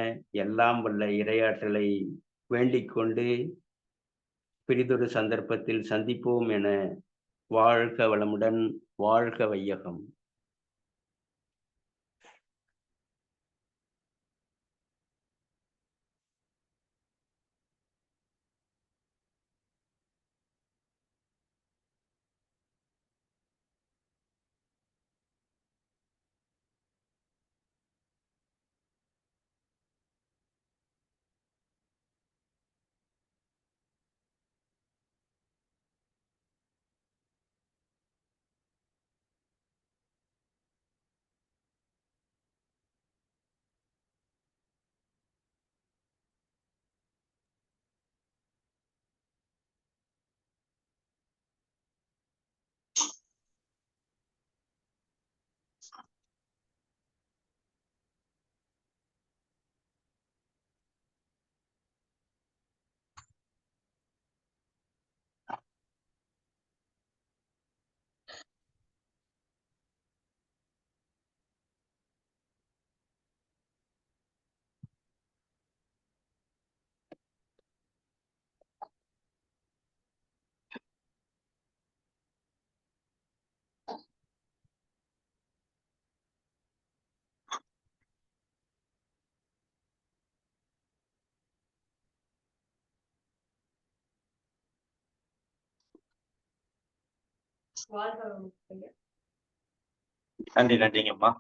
எல்லாம் வல்ல இறையாற்றலை வேண்டிக் கொண்டு பிறிதொரு சந்தர்ப்பத்தில் சந்திப்போம் என வாழ்க வளமுடன், வாழ்க வையகம். நன்றிங்கம்மா.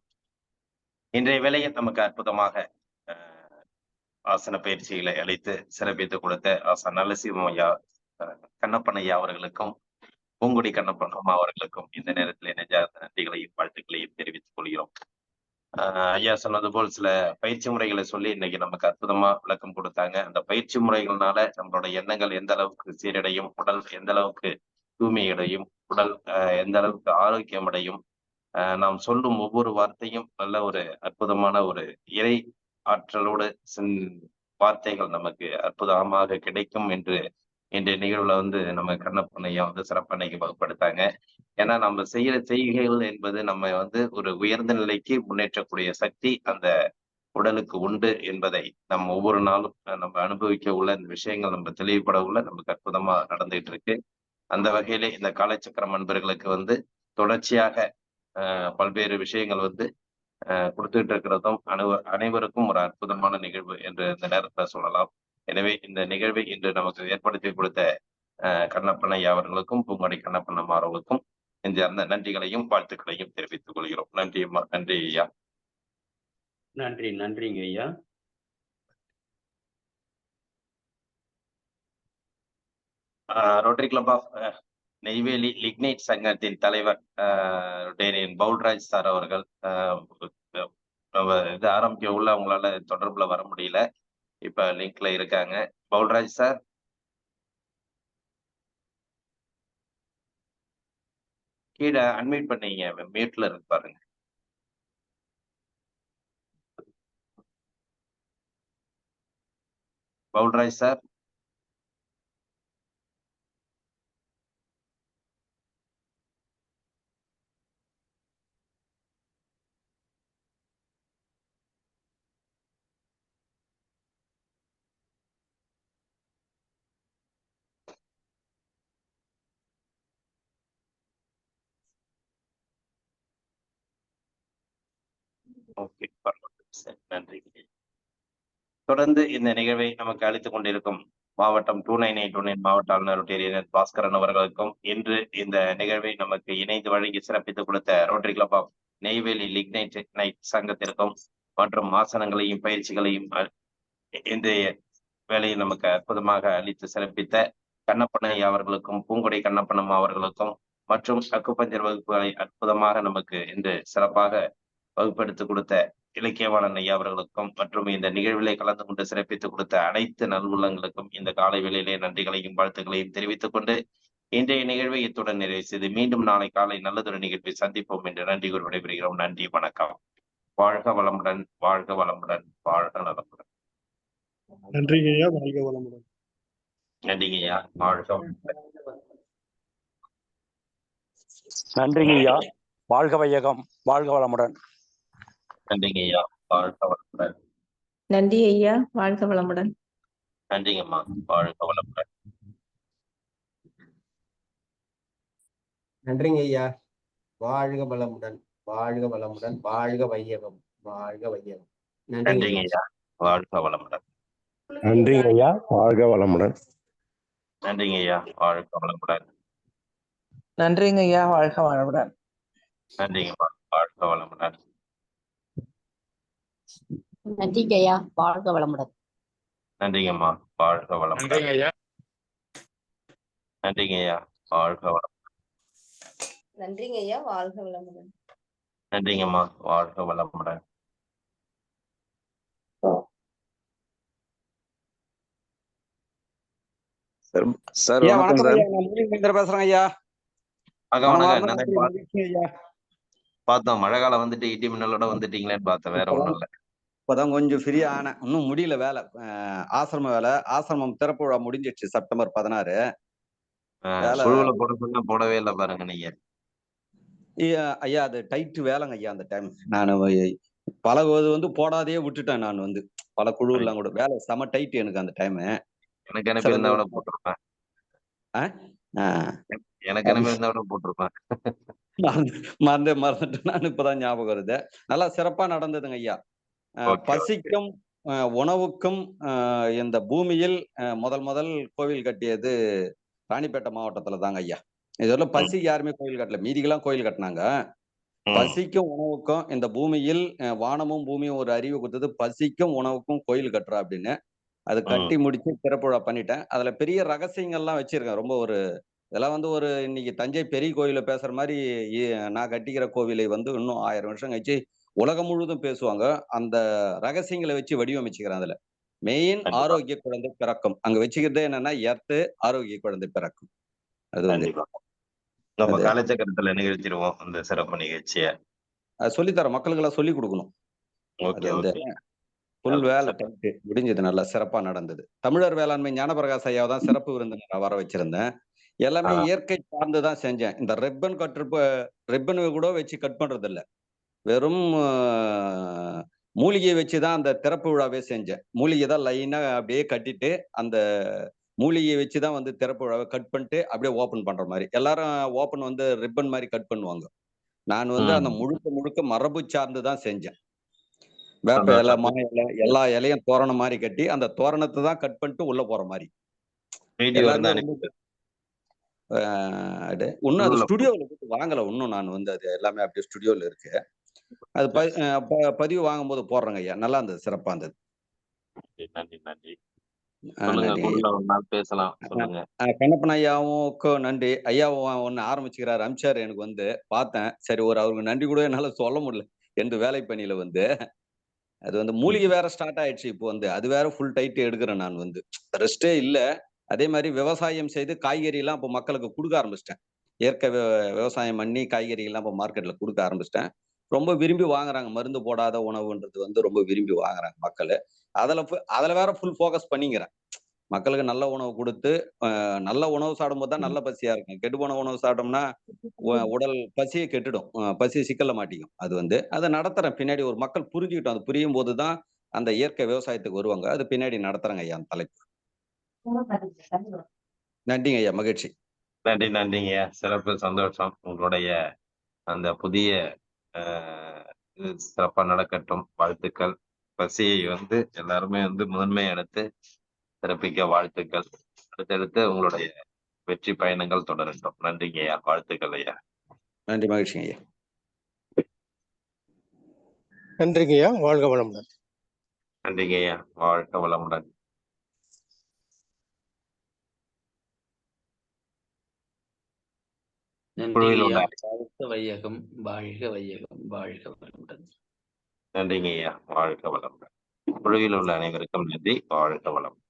இன்றைய வேளையை நமக்கு அற்புதமாக ஆசன பயிற்சிகளை அளித்து சிறப்பித்துக் கொடுத்த ஆசான் நல்லசிவம் ஐயா, கண்ணப்பன் ஐயா அவர்களுக்கும் பூங்குடி கண்ணப்பன் அம்மா அவர்களுக்கும் இந்த நேரத்தில் நெஞ்சார்ந்த நன்றிகளையும் வாழ்த்துக்களையும் தெரிவித்துக் கொள்கிறோம். ஐயா சொன்னது போல் சில பயிற்சி முறைகளை சொல்லி இன்னைக்கு நமக்கு அற்புதமா விளக்கம் கொடுத்தாங்க. அந்த பயிற்சி முறைகள்னால நம்மளோட எண்ணங்கள் எந்த அளவுக்கு சீரடையும், உடல் எந்த அளவுக்கு தூய்மையடையும், உடல் எந்த அளவுக்கு ஆரோக்கியம் அடையும், நாம் சொல்லும் ஒவ்வொரு வார்த்தையும் நல்ல ஒரு அற்புதமான ஒரு இறை ஆற்றலோடு வார்த்தைகள் நமக்கு அற்புதமாக கிடைக்கும் என்று இன்றைய நிகழ்வுல நம்ம கண்ணப்பனையா சிறப்பன்னைக்கு வகுப்படுத்தாங்க. ஏன்னா நம்ம செய்யற செய்கைகள் என்பது நம்ம ஒரு உயர்ந்த நிலைக்கு முன்னேற்றக்கூடிய சக்தி அந்த உடலுக்கு உண்டு என்பதை நம்ம ஒவ்வொரு நாளும் நம்ம அனுபவிக்க உள்ள இந்த விஷயங்கள் நம்ம தெளிவுபட உள்ள நமக்கு அற்புதமா நடந்துகிட்டு இருக்கு. அந்த வகையிலே இந்த காலச்சக்கரம் அன்பர்களுக்கு தொடர்ச்சியாக பல்வேறு விஷயங்கள் கொடுத்துட்டு இருக்கிறதும் அனைவருக்கும் ஒரு அற்புதமான நிகழ்வு என்று இந்த நேரத்துல சொல்லலாம். எனவே இந்த நிகழ்வை இன்று நமக்கு ஏற்படுத்தி கொடுத்த கண்ணப்பன் ஐயா அவர்களுக்கும் பூங்கொடி கண்ணப்பன் அம்மா அவர்களுக்கும் இந்த நன்றிகளையும் வாழ்த்துக்களையும் தெரிவித்துக் கொள்கிறோம். நன்றி அம்மா. நன்றி ஐயா. நன்றிங்க ஐயா. Rotary club of Neyveli lignite சங்கத்தின் தலைவர் டேனியன் பவுல்ராஜ் சார் அவர்கள் இது ஆரம்பிக்க உள்ள அவங்களால தொடர்புல வர முடியல. இப்ப லிங்க்ல இருக்காங்க. பவுல்ராஜ் சார், கீழே அன்மியூட் பண்ணீங்க, மியூட்ல இருக்கு பாருங்க. பவுல்ராஜ் சார், ஓகே, சரி, நன்றி. தொடர்ந்து இந்த நிகழ்வை நமக்கு அளித்துக் கொண்டிருக்கும் மாவட்டம் 2929 மாவட்ட ஆளுநர் ரொட்டேரியன் பாஸ்கரன் அவர்களுக்கும், இன்று இந்த நிகழ்வை நமக்கு இணைந்து வழங்கி சிறப்பித்துக் கொடுத்த rotary club of Neyveli lignite night சங்கத்திற்கும் மற்றும் ஆசனங்களையும் பயிற்சிகளையும் இந்த வேலையை நமக்கு அற்புதமாக அளித்து சிறப்பித்த கண்ணப்பனையா அவர்களுக்கும், பூங்கொடை கண்ணப்பனம்மா அவர்களுக்கும் மற்றும் அக்குப்பஞ்சர் வகுப்புகளை அற்புதமாக நமக்கு இன்று சிறப்பாக வகுப்பெடுத்து கொடுத்த இலக்கியவாணன் ஐயா அவர்களுக்கும் மற்றும் இந்த நிகழ்விலே கலந்து கொண்டு சிறப்பித்துக் கொடுத்த அனைத்து நல்வுள்ளங்களுக்கும் இந்த காலை வேளையிலே நன்றிகளையும் வாழ்த்துக்களையும் தெரிவித்துக் கொண்டு இன்றைய நிகழ்வை இத்துடன் நிறைவு செய்து மீண்டும் நாளை காலை நல்லதொரு நிகழ்வை சந்திப்போம் என்று நன்றி கூறி விடைபெறுகிறோம். நன்றி, வணக்கம். வாழ்க வளமுடன், வாழ்க வளமுடன், வாழ்க நலமுடன். நன்றிங்க ஐயா, வாழ்க வளமுடன். நன்றிங்க ஐயா, வாழ்க வளமுடன். நன்றிங்க ஐயா, வாழ்க வையகம், வாழ்க வளமுடன். நன்றிங்க ஐயா, வாழ்க வளமுடன். நன்றி ஐயா, வாழ்க வளமுடன். நன்றிங்கம்மா, வாழ்க வளமுடன். நன்றிங்க ஐயா, வாழ்க வளமுடன், வாழ்க வளமுடன், வாழ்க வையகம், வாழ்க வையகம். நன்றிங்க ஐயா, வாழ்க வளமுடன். நன்றிங்க ஐயா, வாழ்க வளமுடன். நன்றிங்க ஐயா, வாழ்க வளமுடன். நன்றிங்க ஐயா, வாழ்க வளமுடன். நன்றிங்கம்மா, வாழ்க வளமுடன். நன்றிங்க ஐயா, வாழ்க வளமுடன். நன்றிங்கம்மா, வாழ்க வளமுடன். நன்றிங்க ஐயா. நன்றிங்க ஐயா, வாழ்க வளமுடன். நன்றிங்க ஐயா, வாழ்க வளமுடன். நன்றிங்கம்மா, வாழ்க வளமுடன். சார் வணக்கம் சார். பேசுறேங்க ஐயா. பார்த்தோம் மழை காலம் வந்துட்டு இடி மின்னலோட வந்துட்டீங்களேன்னு பார்த்தேன், வேற ஒண்ணும் இல்ல. இப்பதான் கொஞ்சம் ஃப்ரீயா ஆனேன், இன்னும் முடியல வேலை. ஆசிரம வேலை, ஆசிரமம் திறப்பு விழா முடிஞ்சிடுச்சு செப்டம்பர் 16. குழுவுல போட சொன்னா போடவே இல்லை பாருங்க நீங்க. ஐயா அது டைட் வேலைங்க ஐயா. அந்த டைம் நான் பழகுவது வந்து போடாதையே விட்டுட்டேன். நான் வந்து பல குழு எல்லாம் கூட வேலை செம டைட் எனக்கு அந்த டைம். எனக்கு அனுப்பி இருந்தா போட்டிருப்பேன். எனக்கு அனுப்பி இருந்தா போட்டிருப்பேன். மறந்துட்டு நான் இப்பதான் ஞாபகம் வருது. நல்லா சிறப்பா நடந்ததுங்க ஐயா. பசிக்கும் உணவுக்கும் இந்த பூமியில் முதல் கோவில் கட்டியது ராணிப்பேட்டை மாவட்டத்துல தாங்க ஐயா. இதெல்லாம் பசிக்கு யாருமே கோயில் கட்டல, மீதிக்கெல்லாம் கோயில் கட்டினாங்க. பசிக்கும் உணவுக்கும் இந்த பூமியில் வானமும் பூமியும் ஒரு அறிவு கொடுத்தது, பசிக்கும் உணவுக்கும் கோயில் கட்டுறா அப்படின்னு. அது கட்டி முடிச்சு திறப்பு விழா பண்ணிட்டேன். அதுல பெரிய ரகசியங்கள்லாம் வச்சிருக்கேன். ரொம்ப ஒரு இதெல்லாம் வந்து ஒரு இன்னைக்கு தஞ்சை பெரிய கோயில பேசுற மாதிரி நான் கட்டிக்கிற கோவிலை வந்து இன்னும் 1000 வருஷம் கழிச்சு உலகம் முழுவதும் பேசுவாங்க. அந்த ரகசியங்களை வச்சு வடிவமைச்சுக்கிறேன். அதுல மெயின் ஆரோக்கிய குழந்தை பிறக்கும். அங்க வச்சுக்கிறதே என்னன்னா எர்த்து ஆரோக்கிய குழந்தை பிறக்கும். அது வந்து நம்ம காலச்சக்கரத்துல நிகழ்த்திடுவோம் அந்த சிறப்பு நிகழ்ச்சியை. சொல்லித்தர மக்களுக்கு எல்லாம் சொல்லி கொடுக்கணும். புல் வேலை முடிஞ்சது, நல்லா சிறப்பா நடந்தது. தமிழர் வேளாண்மை ஞானபிரகாஷ் ஐயாவை தான் சிறப்பு விருந்தினரை வர வச்சிருந்தேன். எல்லாமே இயற்கை சார்ந்துதான் செஞ்சேன். இந்த ரிப்பன் ரிப்பன் கூட வச்சு கட் பண்றது இல்லை, வெறும் மூலிகையை வச்சுதான் அந்த திறப்பு விழாவே செஞ்சேன். மூலிகை தான் லைனா அப்படியே கட்டிட்டு அந்த மூலிகையை வச்சுதான் வந்து திறப்பு விழாவை கட் பண்ணிட்டு அப்படியே ஓபன் பண்ற மாதிரி. எல்லாரும் ஓபன் வந்து ரிப்பன் மாதிரி கட் பண்ணுவாங்க. நான் வந்து அந்த முழுக்க மரபு சார்ந்துதான் செஞ்சேன். வேப்ப இலை, மா இலை, எல்லா இலையும் தோரணம் மாதிரி கட்டி அந்த தோரணத்தை தான் கட் பண்ணிட்டு உள்ள போற மாதிரி. இன்னும் அது ஸ்டுடியோவில் வாங்கல, இன்னும் நான் வந்து அது எல்லாமே அப்படியே ஸ்டுடியோல இருக்கு. அது பதிவு வாங்கும் போது போடுறேங்க ஐயா. நல்லா இருந்தது, சிறப்பா இருந்தது. நன்றி நன்றி. பேசலாம். கண்ணப்பன் ஐயாவுக்கும் நன்றி. ஐயாவும் ஒன்னு ஆரம்பிச்சுக்கிறாரு, அமிச்சாரு. எனக்கு வந்து பார்த்தேன், சரி ஒரு அவருக்கு நன்றி கூட என்னால சொல்ல முடியல. எந்த வேலை பணியில வந்து அது வந்து மூலிகை வேற ஸ்டார்ட் ஆயிடுச்சு. இப்போ வந்து அது வேற ஃபுல் டைட் எடுக்கிறேன். நான் வந்து ரெஸ்டே இல்ல. அதே மாதிரி விவசாயம் செய்து காய்கறி எல்லாம் இப்போ மக்களுக்கு கொடுக்க ஆரம்பிச்சிட்டேன். இயற்கை விவசாயம் பண்ணி காய்கறி எல்லாம் இப்போ மார்க்கெட்ல கொடுக்க ஆரம்பிச்சிட்டேன். ரொம்ப விரும்பி வாங்குறாங்க. மருந்து போடாத உணவுன்றது வந்து ரொம்ப விரும்பி வாங்குறாங்க மக்கள். அதுல வேற ஃபுல் ஃபோக்கஸ் பண்ணிக்கிறேன். மக்களுக்கு நல்ல உணவு கொடுத்து, நல்ல உணவு சாப்பிடும்போது தான் நல்ல பசியா இருக்கும். கெட்டுப்போன உணவு சாப்பிட்டோம்னா உடல் பசியை கெட்டுடும், பசியை சிக்கல மாட்டிக்கும். அது வந்து அதை நடத்துறேன் பின்னாடி. ஒரு மக்கள் புரிஞ்சுக்கிட்டோம். அது புரியும் போதுதான் அந்த இயற்கை விவசாயத்துக்கு வருவாங்க. அது பின்னாடி நடத்துறேங்க ஐயா அந்த தலைப்பு. நன்றிங்க ஐயா, மகிழ்ச்சி. நன்றிங்க, சிறப்பு, சந்தோஷம். உங்களுடைய அந்த புதிய இது சிறப்பா நடக்கட்டும். வாழ்த்துக்கள். பசியை எல்லாருமே முதன்மை எடுத்து சிறப்பிக்க வாழ்த்துக்கள். அடுத்தடுத்து உங்களுடைய வெற்றி பயணங்கள் தொடரட்டும். நன்றிங்க ஐயா. வாழ்த்துக்கள் ஐயா. நன்றி, மகிழ்ச்சிங்க ஐயா. நன்றிங்க ஐயா. வாழ்க வளமுடன். நன்றிங்க ஐயா. வாழ்க வளமுடன். குழுவில் உள்ள வாழ்க வையகம், வாழ்க வையகம், வாழ்க வளமுடன். நன்றிங்க ஐயா. வாழ்க வளமுடன். குழுவில் உள்ள அனைவருக்கும் நன்றி. வாழ்க வளம்.